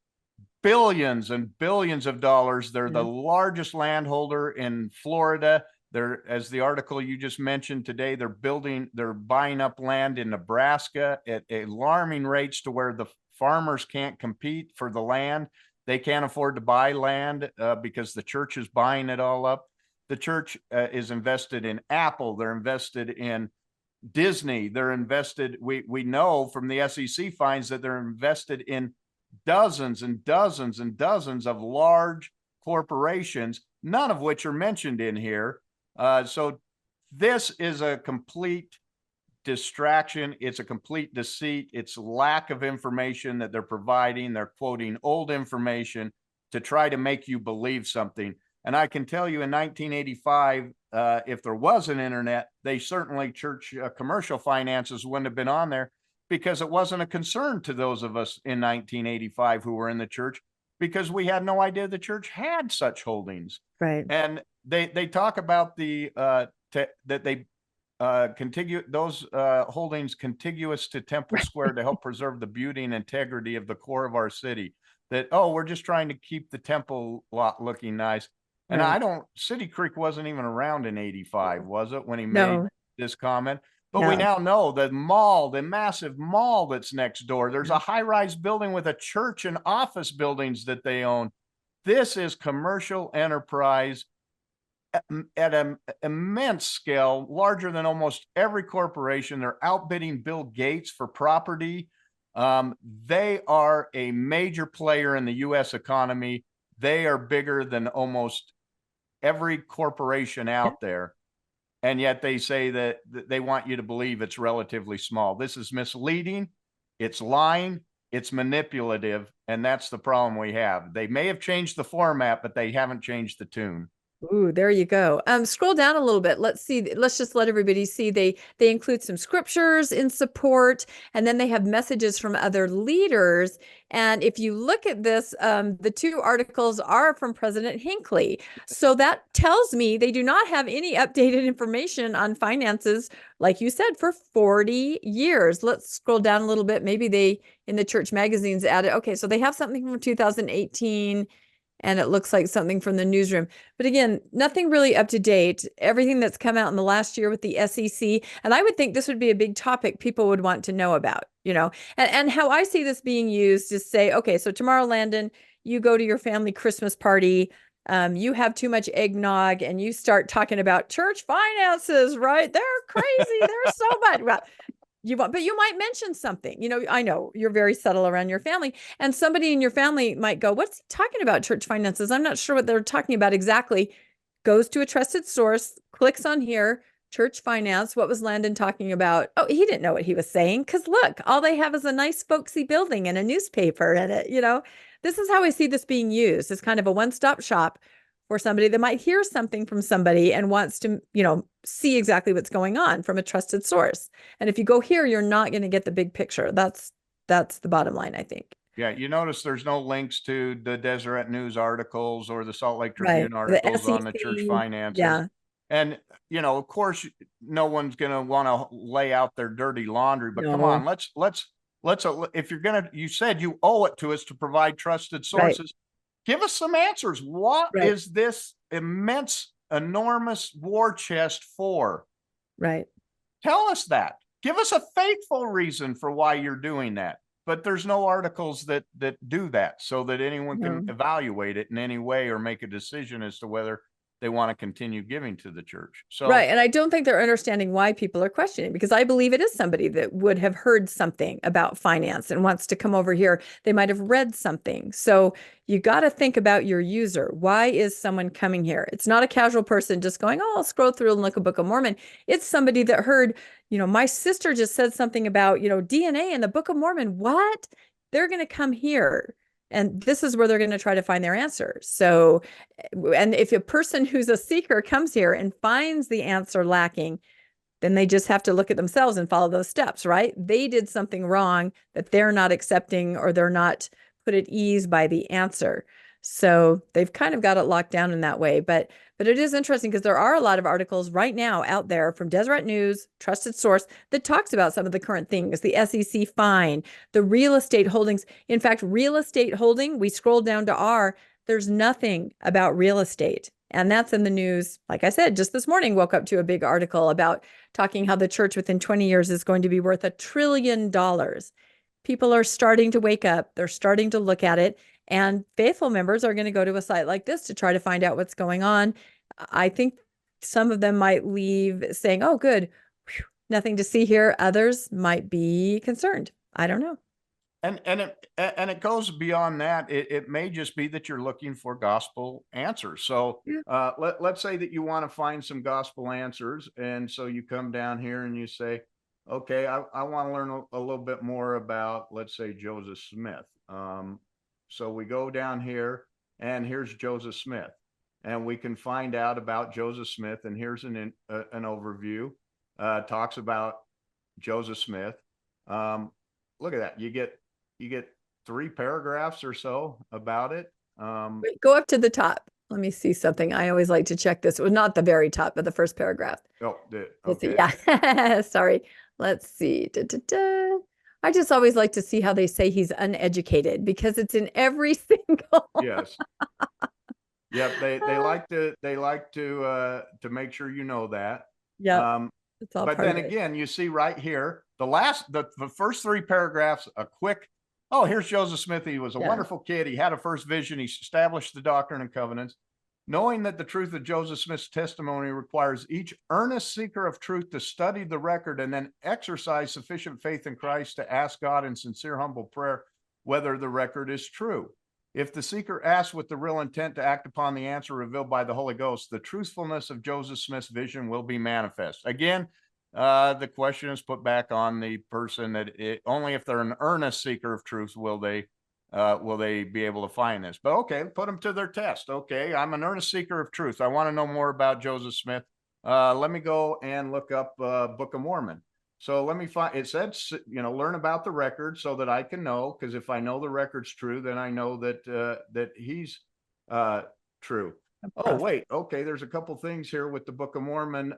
B: billions and billions of dollars. They're the
A: Mhm.
B: largest landholder in Florida. They're, as the article you just mentioned today, they're buying up land in Nebraska at alarming rates to where the farmers can't compete for the land. They can't afford to buy land because the church is buying it all up. The church is invested in Apple. They're invested in Disney. They're invested. We know from the SEC finds that they're invested in dozens and dozens and dozens of large corporations, none of which are mentioned in here. So this is a complete distraction. It's a complete deceit. It's lack of information that they're providing. They're quoting old information to try to make you believe something. And I can tell you in 1985, if there was an internet, they certainly church commercial finances wouldn't have been on there because it wasn't a concern to those of us in 1985 who were in the church because we had no idea the church had such holdings.
A: Right.
B: And they talk about that they those holdings contiguous to Temple Square to help preserve the beauty and integrity of the core of our city. That, oh, we're just trying to keep the temple lot looking nice. And
A: Right.
B: City Creek wasn't even around in 85, was it, when he made
A: No,
B: this comment? But we
A: no.
B: now know the mall, the massive mall that's next door, there's
A: Yeah.
B: a high rise building with a church and office buildings that they own. This is commercial enterprise at an immense scale, larger than almost every corporation. They're outbidding Bill Gates for property. They are a major player in the U.S. economy. They are bigger than almost every corporation
A: Yeah.
B: out there. And yet they say that they want you to believe it's relatively small. This is misleading. It's lying. It's manipulative. And that's the problem we have. They may have changed the format, but they haven't changed the tune.
A: Ooh, there you go. Scroll down a little bit. Let's see. Let's just let everybody see. They include some scriptures in support, and then they have messages from other leaders. And if you look at this, the two articles are from President Hinckley. So that tells me they do not have any updated information on finances, like you said, for 40 years. Let's scroll down a little bit. Maybe they in the church magazines added. Okay, so they have something from 2018. And it looks like something from the newsroom. But again, nothing really up to date. Everything that's come out in the last year with the SEC. And I would think this would be a big topic people would want to know about, and how I see this being used is say, okay, so tomorrow, Landon, you go to your family Christmas party. You have too much eggnog and you start talking about church finances, right? They're crazy. There's so much. Well, but you might mention something. I know you're very subtle around your family, and somebody in your family might go, "What's he talking about church finances? I'm not sure what they're talking about exactly." Goes to a trusted source, clicks on here, church finance. What was Landon talking about? Oh, he didn't know what he was saying because look, all they have is a nice folksy building and a newspaper in it. This is how I see this being used as kind of a one-stop shop for somebody that might hear something from somebody and wants to, see exactly what's going on from a trusted source. And if you go here, you're not going to get the big picture. That's the bottom line, I think.
B: Yeah, you notice there's no links to the Deseret News articles or the Salt Lake
A: Right.
B: Tribune
A: The
B: articles on the church
A: SEC.
B: finances.
A: Yeah.
B: And, of course, no one's going to want to lay out their dirty laundry, but come
A: No.
B: on, if you're going to, you said you owe it to us to provide trusted
A: Right.
B: sources. Give us some answers. What
A: Right.
B: is this immense, enormous war chest for?
A: Right.
B: Tell us that. Give us a faithful reason for why you're doing that. But there's no articles that do that so that anyone can
A: No.
B: evaluate it in any way or make a decision as to whether they want to continue giving to the church. So,
A: Right. And I don't think they're understanding why people are questioning because I believe it is somebody that would have heard something about finance and wants to come over here. They might have read something. So you got to think about your user. Why is someone coming here? It's not a casual person just going, oh, I'll scroll through and look at Book of Mormon. It's somebody that heard, my sister just said something about, DNA in the Book of Mormon. What? They're going to come here. And this is where they're going to try to find their answer. So, and if a person who's a seeker comes here and finds the answer lacking, then they just have to look at themselves and follow those steps, right? They did something wrong that they're not accepting, or they're not put at ease by the answer. So they've kind of got it locked down in that way. But it is interesting because there are a lot of articles right now out there from Deseret News, trusted source, that talks about some of the current things, the SEC fine, the real estate holdings. In fact, real estate holding, we scroll down to R, there's nothing about real estate. And that's in the news. Like I said, just this morning, woke up to a big article about talking how the church within 20 years is going to be worth $1 trillion. People are starting to wake up. They're starting to look at it. And faithful members are going to go to a site like this to try to find out what's going on. I think some of them might leave saying, oh, good, whew, nothing to see here. Others might be concerned. I don't know.
B: And it goes beyond that. It may just be that you're looking for gospel answers. So let's say that you want to find some gospel answers. And so you come down here and you say, okay, I want to learn a little bit more about, let's say, Joseph Smith. So we go down here, and here's Joseph Smith. And we can find out about Joseph Smith. And here's an overview. Talks about Joseph Smith. Look at that. You get 3 paragraphs or so about it.
A: Go up to the top. Let me see something. I always like to check this. It was not the very top, but the first paragraph.
B: Oh,
A: okay. Yeah. Sorry. Let's see. I just always like to see how they say he's uneducated, because it's in every single.
B: Yes. Yep. They like to make sure you know that.
A: Yeah.
B: But then again, you see right here, the first 3 paragraphs, a quick, oh, here's Joseph Smith. He was a wonderful kid. He had a first vision. He established the Doctrine and Covenants. Knowing that the truth of Joseph Smith's testimony requires each earnest seeker of truth to study the record and then exercise sufficient faith in Christ to ask God in sincere, humble prayer whether the record is true. If the seeker asks with the real intent to act upon the answer revealed by the Holy Ghost, the truthfulness of Joseph Smith's vision will be manifest. Again, the question is put back on the person that only if they're an earnest seeker of truth will they be able to find this. But okay, put them to their test. Okay, I'm an earnest seeker of truth. I want to know more about Joseph Smith. Let me go and look up Book of Mormon. So let me find, it said, learn about the record so that I can know, because if I know the record's true, then I know that he's true. Oh, wait. Okay, there's a couple things here with the Book of Mormon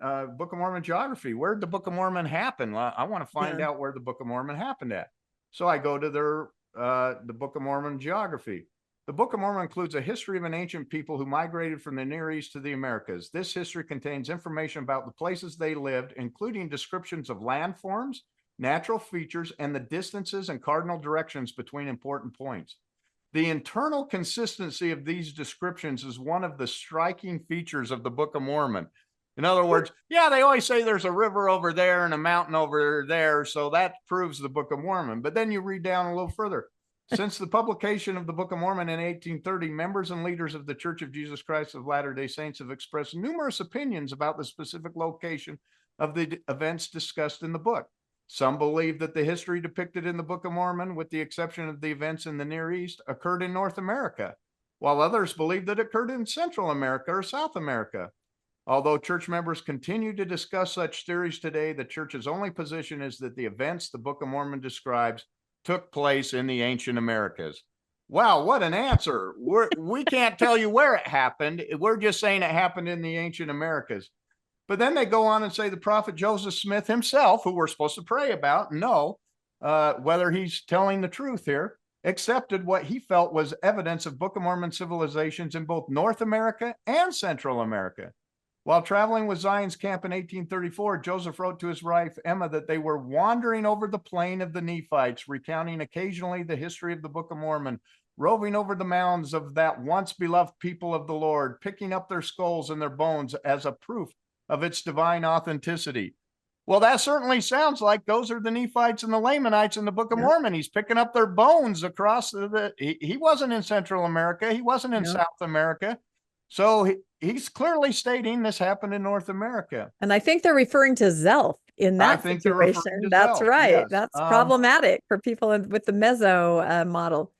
B: geography. Where did the Book of Mormon happen? Well, I want to find out where the Book of Mormon happened at. So I go to the Book of Mormon geography. The Book of Mormon includes a history of an ancient people who migrated from the Near East to the Americas. This history contains information about the places they lived, including descriptions of landforms, natural features, and the distances and cardinal directions between important points. The internal consistency of these descriptions is one of the striking features of the Book of Mormon. In other words, they always say there's a river over there and a mountain over there, so that proves the Book of Mormon. But then you read down a little further. Since the publication of the Book of Mormon in 1830, members and leaders of the Church of Jesus Christ of Latter-day Saints have expressed numerous opinions about the specific location of the events discussed in the book. Some believe that the history depicted in the Book of Mormon, with the exception of the events in the Near East, occurred in North America, while others believe that it occurred in Central America or South America. Although church members continue to discuss such theories today, the church's only position is that the events the Book of Mormon describes took place in the ancient Americas. Wow, what an answer. We can't tell you where it happened. We're just saying it happened in the ancient Americas. But then they go on and say the prophet Joseph Smith himself, who we're supposed to pray about, know whether he's telling the truth here, accepted what he felt was evidence of Book of Mormon civilizations in both North America and Central America. While traveling with Zion's camp in 1834, Joseph wrote to his wife, Emma, that they were wandering over the plain of the Nephites, recounting occasionally the history of the Book of Mormon, roving over the mounds of that once beloved people of the Lord, picking up their skulls and their bones as a proof of its divine authenticity. Well, that certainly sounds like those are the Nephites and the Lamanites in the Book of Mormon. He's picking up their bones across he wasn't in Central America. He wasn't in South America. So he's clearly stating this happened in North America.
A: And I think they're referring to Zelf in that situation. That's right. Yes. That's problematic for people with the Meso model.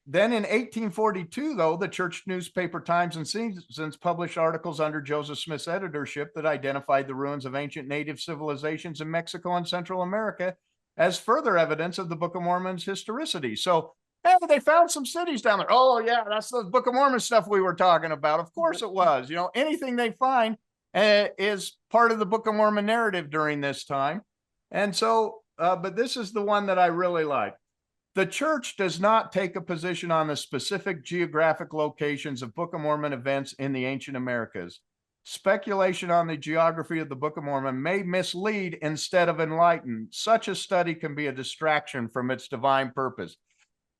B: then in 1842, though, the church newspaper Times and Seasons published articles under Joseph Smith's editorship that identified the ruins of ancient native civilizations in Mexico and Central America as further evidence of the Book of Mormon's historicity. So, hey, they found some cities down there. Oh, yeah, that's the Book of Mormon stuff we were talking about. Of course it was. You know, anything they find is part of the Book of Mormon narrative during this time. And so, but this is the one that I really like. The church does not take a position on the specific geographic locations of Book of Mormon events in the ancient Americas. Speculation on the geography of the Book of Mormon may mislead instead of enlighten. Such a study can be a distraction from its divine purpose.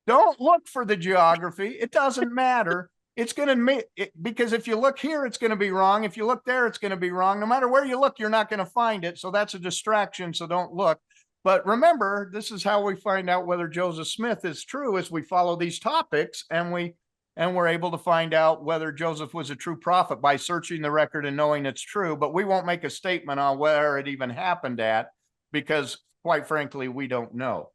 B: Don't look for the geography. It doesn't matter. It's going to make it, because if you look here, it's going to be wrong. If you look there, it's going to be wrong. No matter where you look, you're not going to find it. So that's a distraction. So don't look. But remember, this is how we find out whether Joseph Smith is true, is we follow these topics and we're able to find out whether Joseph was a true prophet by searching the record and knowing it's true. But we won't make a statement on where it even happened at, because quite frankly, we don't know.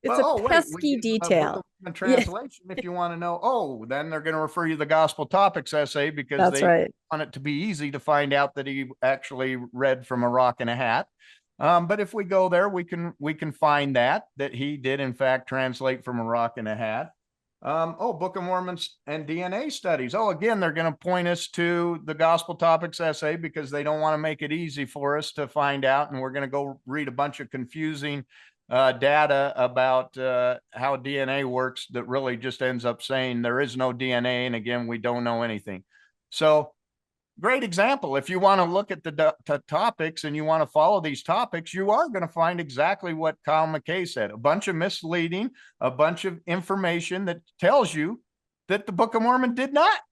A: It's a pesky detail.
B: Translation, if you want to know. Oh, then they're going to refer you to the Gospel Topics essay, because they want it to be easy to find out that he actually read from a rock and a hat. But if we go there, we can find that he did in fact translate from a rock and a hat. Book of Mormon and DNA studies. Oh, again, they're going to point us to the Gospel Topics essay, because they don't want to make it easy for us to find out. And we're going to go read a bunch of confusing data about how DNA works that really just ends up saying there is no DNA. And again, we don't know anything. So great example. If you want to look at the topics and you want to follow these topics, you are going to find exactly what Kyle McKay said. A bunch of misleading, a bunch of information that tells you that the Book of Mormon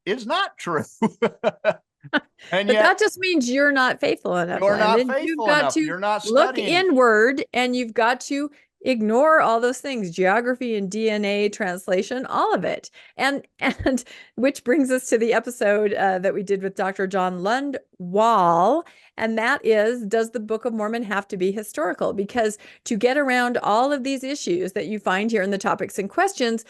B: is not true.
A: And but yet, that just means you're not faithful enough.
B: You're not faithful enough. You're not studying.
A: Look inward, and you've got to ignore all those things: geography and DNA translation, all of it. And which brings us to the episode that we did with Dr. John Lundwall, and that is, does the Book of Mormon have to be historical? Because to get around all of these issues that you find here in the topics and questions,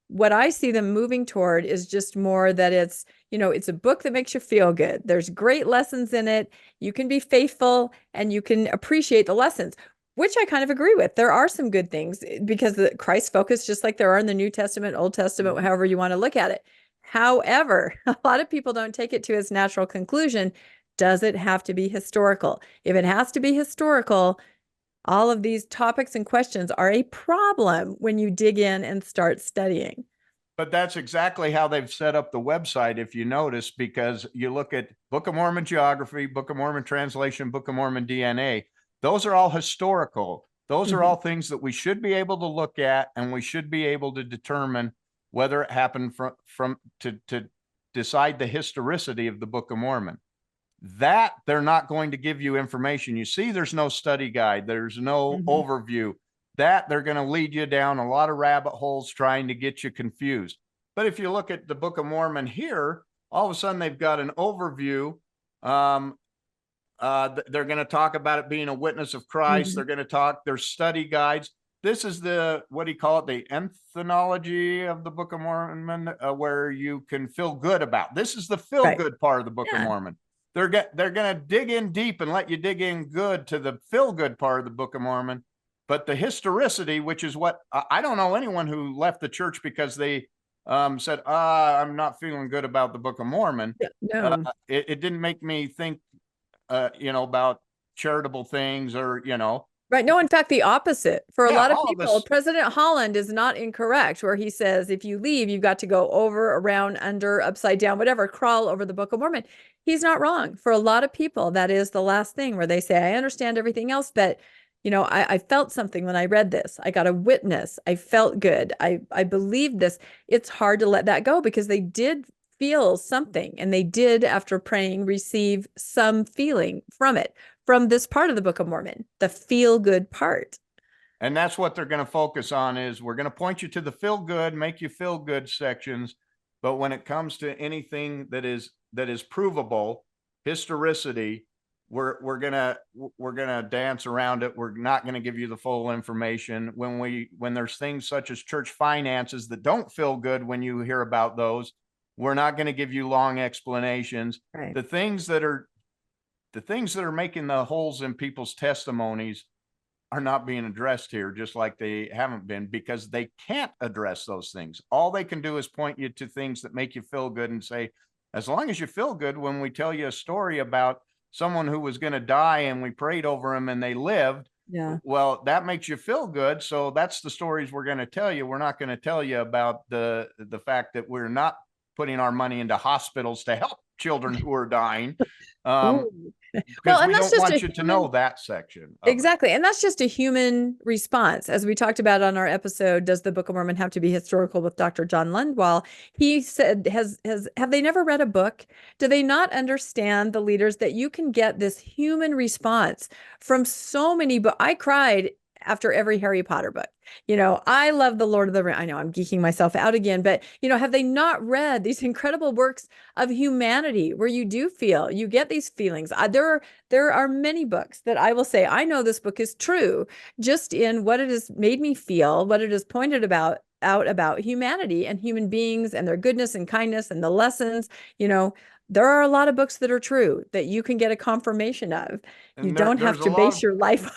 A: what I see them moving toward is just more that it's, it's a book that makes you feel good. There's great lessons in it. You can be faithful and you can appreciate the lessons, which I kind of agree with. There are some good things because the Christ focus, just like there are in the New Testament, Old Testament, however you want to look at it. However, a lot of people don't take it to its natural conclusion. Does it have to be historical? If it has to be historical, all of these topics and questions are a problem when you dig in and start studying.
B: But that's exactly how they've set up the website, if you notice, because you look at Book of Mormon geography, Book of Mormon translation, Book of Mormon DNA. Those are all historical. Those are all things that we should be able to look at, and we should be able to determine whether it happened to decide the historicity of the Book of Mormon. That they're not going to give you information. You see, there's no study guide. There's no overview. That they're going to lead you down a lot of rabbit holes trying to get you confused. But if you look at the Book of Mormon here, all of a sudden they've got an overview. They're going to talk about it being a witness of Christ. They're going to talk, there's study guides. This is the, what do you call it? The ethnology of the Book of Mormon, where you can feel good about. This is the feel good part of the Book of Mormon. They're going to dig in deep and let you dig in good to the feel good part of the Book of Mormon. But the historicity, which is what I don't know anyone who left the church because they said, I'm not feeling good about the Book of Mormon.
A: No,
B: it didn't make me think, about charitable things or,
A: Right. No, in fact, the opposite. For a lot of people, President Holland is not incorrect, where he says, if you leave, you've got to go over, around, under, upside down, whatever, crawl over the Book of Mormon. He's not wrong. For a lot of people, that is the last thing where they say, I understand everything else, but I felt something when I read this. I got a witness. I felt good. I believed this. It's hard to let that go because they did feel something, and they did, after praying, receive some feeling from it, from this part of the Book of Mormon, the feel good part.
B: And that's what they're going to focus on, is we're going to point you to the feel good, make you feel good sections. But when it comes to anything that is provable, historicity, we're gonna dance around it. We're not gonna give you the full information. When there's things such as church finances that don't feel good when you hear about those, we're not going to give you long explanations.
A: Right.
B: The things that are making the holes in people's testimonies are not being addressed here, just like they haven't been, because they can't address those things. All they can do is point you to things that make you feel good and say, as long as you feel good when we tell you a story about someone who was going to die and we prayed over them and they lived,
A: Yeah.
B: well, that makes you feel good. So that's the stories we're going to tell you. We're not going to tell you about the fact that we're not putting our money into hospitals to help children who are dying.
A: Well,
B: Because
A: and
B: we
A: that's
B: don't
A: just
B: want you to know that section of it.
A: exactly. And that's just a human response. As we talked about on our episode, Does the Book of Mormon Have to Be Historical, with Dr. John Lundwall? He said, have they never read a book? Do they not understand, the leaders, that you can get this human response from so many books? I cried after every Harry Potter book. I love the Lord of the Rings. I know I'm geeking myself out again, but have they not read these incredible works of humanity where you do feel, you get these feelings? There are many books that I will say, I know this book is true just in what it has made me feel, what it has pointed out about humanity and human beings and their goodness and kindness and the lessons. There are a lot of books that are true that you can get a confirmation of. You don't have to base your life on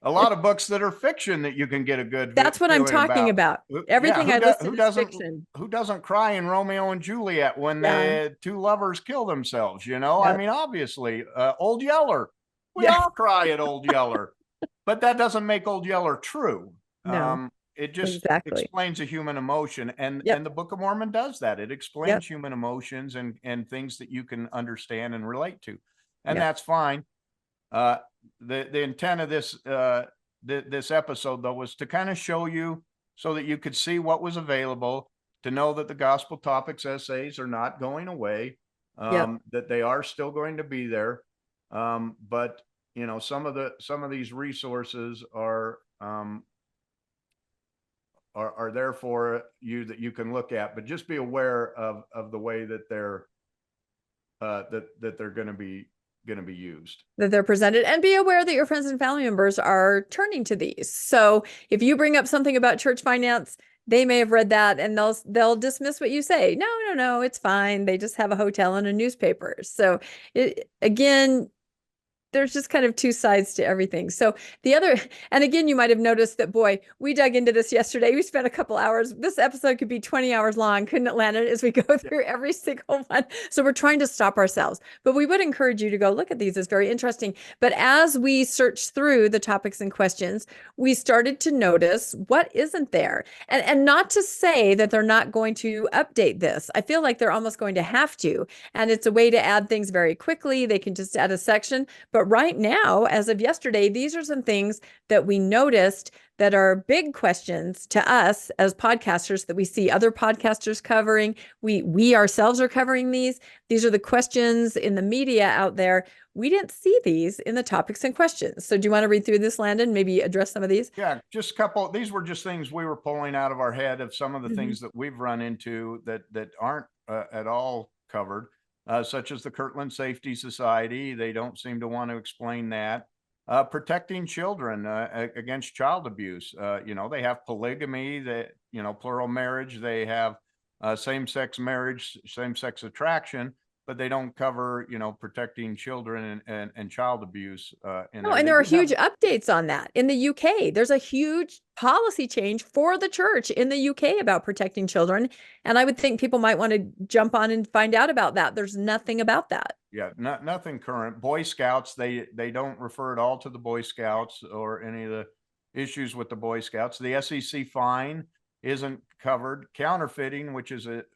B: a lot of books that are fiction that you can get a good
A: That's what I'm talking about. Everything I listed is fiction.
B: Who doesn't cry in Romeo and Juliet when the two lovers kill themselves?
A: Yep.
B: I mean, obviously, Old Yeller. We all cry at Old Yeller, but that doesn't make Old Yeller true.
A: No,
B: it just
A: exactly.
B: explains a human emotion, and the Book of Mormon does that. It explains human emotions and things that you can understand and relate to, and that's fine. The intent of this episode, though, was to kind of show you so that you could see what was available, to know that the Gospel Topics essays are not going away, that they are still going to be there. But some of these resources are there for you that you can look at, but just be aware of the way that they're going to be used,
A: that they're presented, and be aware that your friends and family members are turning to these. So if you bring up something about church finance, they may have read that and they'll dismiss what you say. No, it's fine. They just have a hotel and a newspaper. So again, there's just kind of two sides to everything. So and again, you might have noticed that, boy, we dug into this yesterday. We spent a couple hours. This episode could be 20 hours long, couldn't it, Landon, as we go through every single one. So we're trying to stop ourselves, but we would encourage you to go look at these. It's very interesting. But as we searched through the topics and questions, we started to notice what isn't there. And not to say that they're not going to update this. I feel like they're almost going to have to. And it's a way to add things very quickly. They can just add a section. But right now, as of yesterday, these are some things that we noticed that are big questions to us as podcasters that we see other podcasters covering. We ourselves are covering these. These are the questions in the media out there. We didn't see these in the topics and questions. So do you want to read through this, Landon? Maybe address some of these?
B: Yeah, just a couple. These were just things we were pulling out of our head of some of the things that we've run into that aren't at all covered. Such as the Kirtland Safety Society. They don't seem to want to explain that. Protecting children against child abuse. They have polygamy, plural marriage. They have same-sex marriage, same-sex attraction, but they don't cover, protecting children and child abuse.
A: And there are huge updates on that in the UK. There's a huge policy change for the church in the UK about protecting children. And I would think people might want to jump on and find out about that. There's nothing about that.
B: Yeah, nothing current. Boy Scouts, they don't refer at all to the Boy Scouts or any of the issues with the Boy Scouts. The SEC fine isn't covered. Counterfeiting, which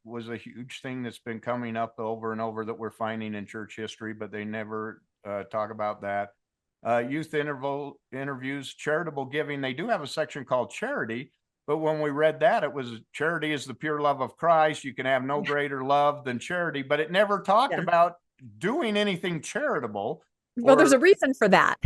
B: was a huge thing that's been coming up over and over that we're finding in church history, but they never talk about that. Youth interviews, charitable giving. They do have a section called charity, but when we read that, it was charity is the pure love of Christ. You can have no greater love than charity, but it never talked about doing anything charitable.
A: Well, there's a reason for that.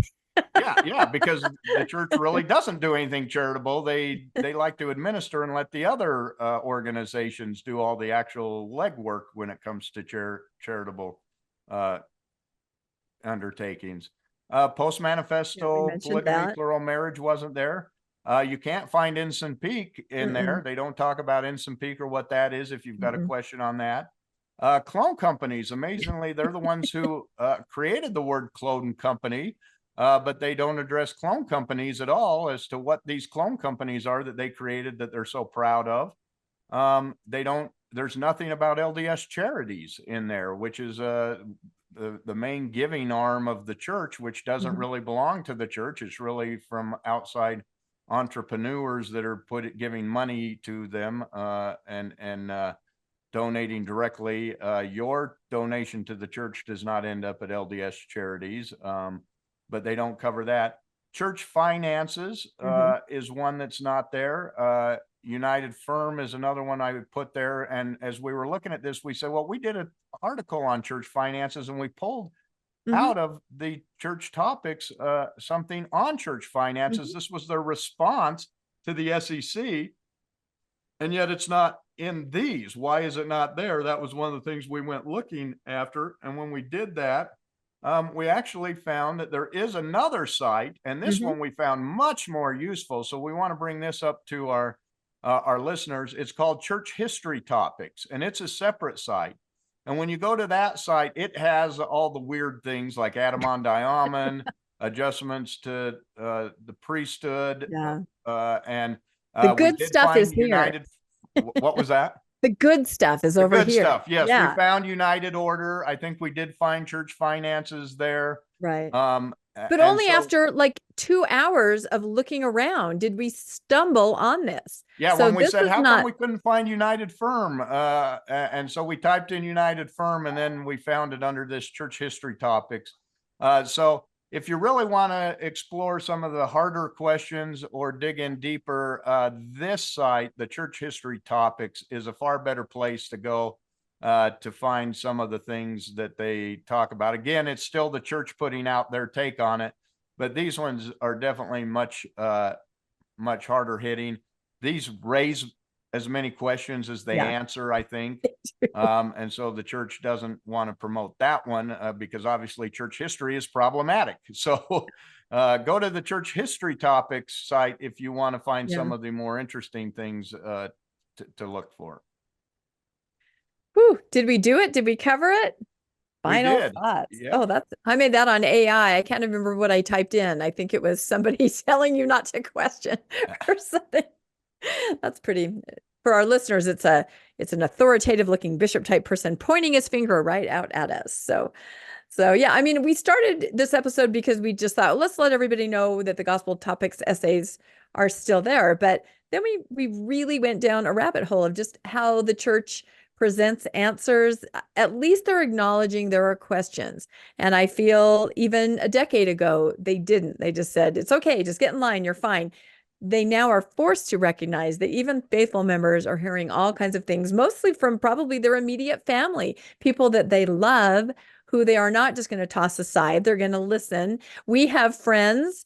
B: Because the church really doesn't do anything charitable. They like to administer and let the other organizations do all the actual legwork when it comes to charitable undertakings.
A: Yeah,
B: Post
A: we
B: manifesto,
A: mentioned
B: polygamy,
A: that.
B: plural marriage wasn't there. You can't find Ensign Peak in there. They don't talk about Ensign Peak or what that is if you've got a question on that. Clone companies, amazingly, they're the ones who created the word clone company, but they don't address clone companies at all as to what these clone companies are that they created that they're so proud of. There's nothing about LDS charities in there, which is the main giving arm of the church, which doesn't really belong to the church. It's really from outside entrepreneurs that are giving money to them and donating directly. Your donation to the church does not end up at LDS charities, but they don't cover that. Church finances is one that's not there. United Firm is another one I would put there. And as we were looking at this, we said, well, we did an article on church finances and we pulled out of the church topics something on church finances. This was their response to the SEC. And yet it's not in these. Why is it not there? That was one of the things we went looking after. And when we did that, we actually found that there is another site, and this one we found much more useful. So we want to bring this up to our listeners. It's called Church History Topics, and it's a separate site. And when you go to that site, it has all the weird things like Adam-on-Diamond, adjustments to the priesthood, and
A: The
B: we
A: good
B: did
A: stuff is
B: find
A: here.
B: United. What was that?
A: The good stuff is
B: The
A: over
B: good
A: here.
B: stuff. Yes,
A: Yeah.
B: we found United Order. I think we did find church finances there.
A: Right. But
B: And
A: only
B: so,
A: after like 2 hours of looking around did we stumble on this.
B: yeah,
A: So
B: when we
A: this
B: said,
A: is
B: how come
A: not,
B: we couldn't find United Firm? And so we typed in United Firm, and then we found it under this church history topics. So if you really want to explore some of the harder questions or dig in deeper, this site, the church history topics, is a far better place to go to find some of the things that they talk about. Again, it's still the church putting out their take on it, but these ones are definitely much harder hitting. These raise as many questions as they answer, I think. And so the church doesn't want to promote that one because obviously church history is problematic. So go to the church history topics site if you want to find some of the more interesting things to look for.
A: Whew, did we do it? Did we cover it? Final thoughts.
B: Yeah.
A: Oh, I made that on AI. I can't remember what I typed in. I think it was somebody telling you not to question or something. That's pretty, for our listeners, it's an authoritative looking bishop type person pointing his finger right out at us. So yeah, I mean, we started this episode because we just thought, let's let everybody know that the gospel topics essays are still there. But then we really went down a rabbit hole of just how the church presents answers. At least they're acknowledging there are questions. And I feel even a decade ago, they didn't. They just said, it's okay, just get in line, you're fine. They now are forced to recognize that even faithful members are hearing all kinds of things, mostly from probably their immediate family, people that they love, who they are not just going to toss aside. They're going to listen. We have friends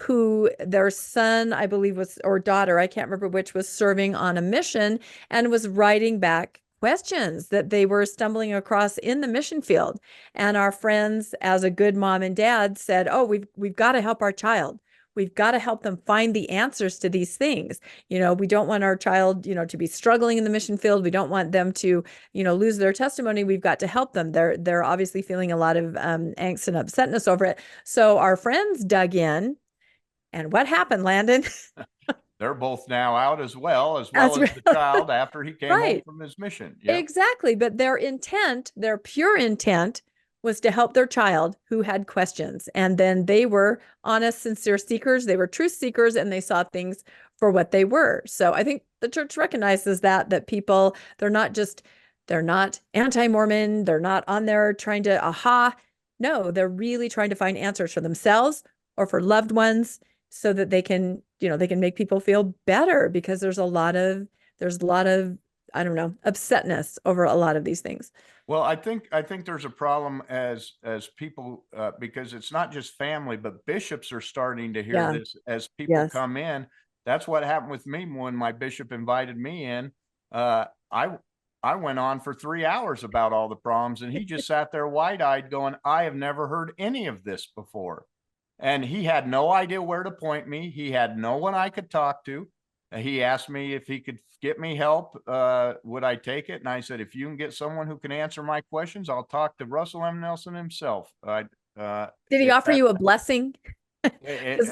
A: who their son, I believe was, or daughter, I can't remember which, was serving on a mission and was writing back questions that they were stumbling across in the mission field. And our friends, as a good mom and dad, said, oh, we've got to help our child. We've got to help them find the answers to these things. You know, we don't want our child, to be struggling in the mission field. We don't want them to, lose their testimony. We've got to help them. They're obviously feeling a lot of angst and upsetness over it. So our friends dug in. And what happened, Landon?
B: They're both now out as well as the child after he came home from his mission.
A: Yep. Exactly. But their intent, their pure intent, was to help their child who had questions. And then they were honest, sincere seekers. They were truth seekers, and they saw things for what they were. So I think the church recognizes that people, they're not anti-Mormon. They're not on there trying to, no, they're really trying to find answers for themselves or for loved ones so that they can, they can make people feel better, because there's a lot of, I don't know, upsetness over a lot of these things.
B: Well, I think there's a problem as people because it's not just family, but bishops are starting to hear this as people come in. That's what happened with me when my bishop invited me in. I I went on for 3 hours about all the problems, and he just sat there wide-eyed going, I have never heard any of this before. And he had no idea where to point me. He had no one I could talk to. He asked me if he could get me help. Would I take it? And I said, if you can get someone who can answer my questions, I'll talk to Russell M. Nelson himself.
A: Did he offer you a blessing?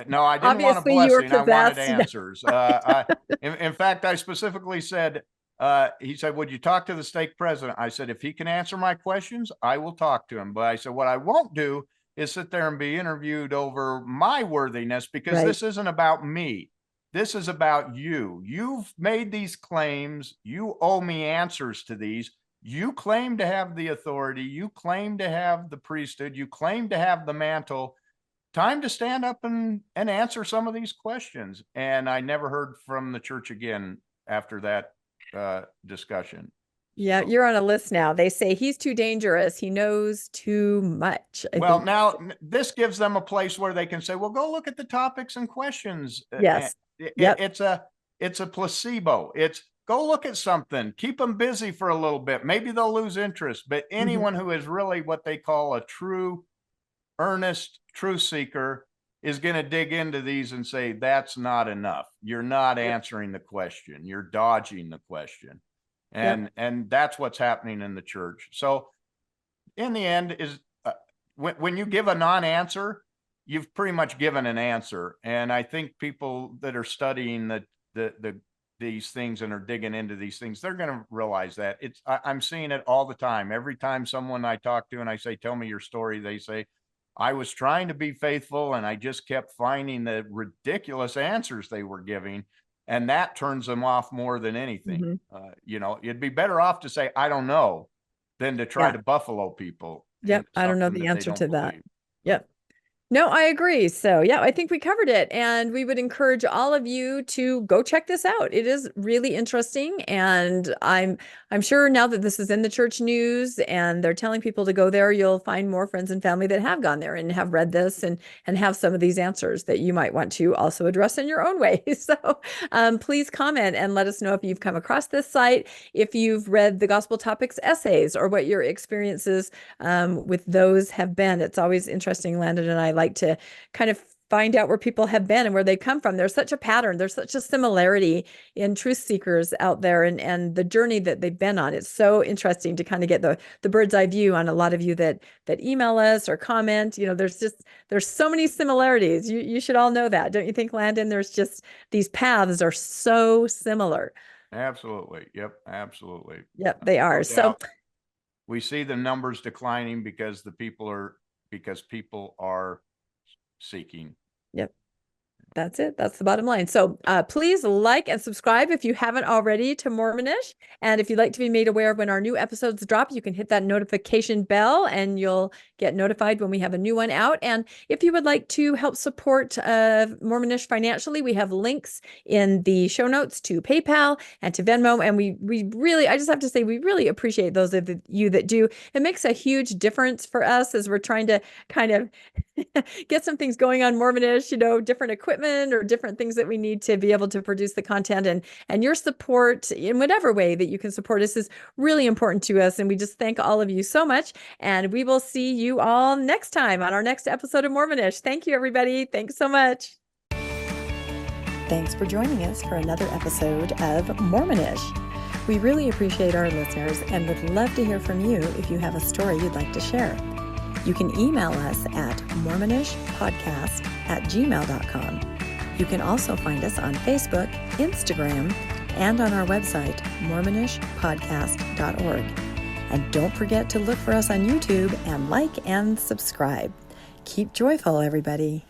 B: No, I didn't want a
A: Obviously you were
B: blessing. I wanted
A: possessed.
B: answers. In fact, I specifically said, he said, would you talk to the stake president? I said, if he can answer my questions, I will talk to him. But I said, what I won't do is sit there and be interviewed over my worthiness, because
A: Right.
B: this isn't about me. This is about you. You've made these claims. You owe me answers to these. You claim to have the authority. You claim to have the priesthood. You claim to have the mantle. Time to stand up and answer some of these questions. And I never heard from the church again after that discussion.
A: Yeah,
B: So,
A: you're on a list now. They say he's too dangerous. He knows too much. I
B: well,
A: think.
B: now this gives them a place where they can say, well, go look at the topics and questions.
A: Yes. Yep.
B: It's a placebo. It's go look at something, keep them busy for a little bit. Maybe they'll lose interest, but anyone who is really what they call a true, earnest truth seeker is going to dig into these and say, that's not enough. You're not answering the question. You're dodging the question. And that's what's happening in the church. So in the end is when you give a non-answer, you've pretty much given an answer. And I think people that are studying these things and are digging into these things, they're going to realize that I'm seeing it all the time. Every time someone I talk to and I say, tell me your story, they say, I was trying to be faithful and I just kept finding the ridiculous answers they were giving. And that turns them off more than anything. You'd be better off to say, I don't know, than to try to buffalo people.
A: Yep. I don't know the answer to that.
B: Believe.
A: Yep. No, I agree. So yeah, I think we covered it, and we would encourage all of you to go check this out. It is really interesting, and I'm sure now that this is in the church news and they're telling people to go there, you'll find more friends and family that have gone there and have read this and have some of these answers that you might want to also address in your own way. So please comment and let us know if you've come across this site, if you've read the Gospel Topics essays, or what your experiences with those have been. It's always interesting, Landon and I like to kind of find out where people have been and where they come from. There's such a pattern. There's such a similarity in truth seekers out there and the journey that they've been on. It's so interesting to kind of get the bird's eye view on a lot of you that email us or comment. There's so many similarities. You should all know that. Don't you think, Landon? There's just these paths are so similar.
B: Absolutely. Yep. Absolutely.
A: Yep, they are. So
B: we see the numbers declining because people are seeking.
A: Yep. That's it. That's the bottom line. So please like and subscribe if you haven't already to Mormonish. And if you'd like to be made aware of when our new episodes drop, you can hit that notification bell and you'll get notified when we have a new one out. And if you would like to help support Mormonish financially, we have links in the show notes to PayPal and to Venmo. And we really, I just have to say, we really appreciate those of you that do. It makes a huge difference for us as we're trying to kind of get some things going on Mormonish, different equipment or different things that we need to be able to produce the content, and your support in whatever way that you can support us is really important to us. And we just thank all of you so much. And we will see you all next time on our next episode of Mormonish. Thank you, everybody. Thanks so much. Thanks for joining us for another episode of Mormonish. We really appreciate our listeners and would love to hear from you if you have a story you'd like to share. You can email us at mormonishpodcast@gmail.com. You can also find us on Facebook, Instagram, and on our website, mormonishpodcast.org. And don't forget to look for us on YouTube and like and subscribe. Keep joyful, everybody.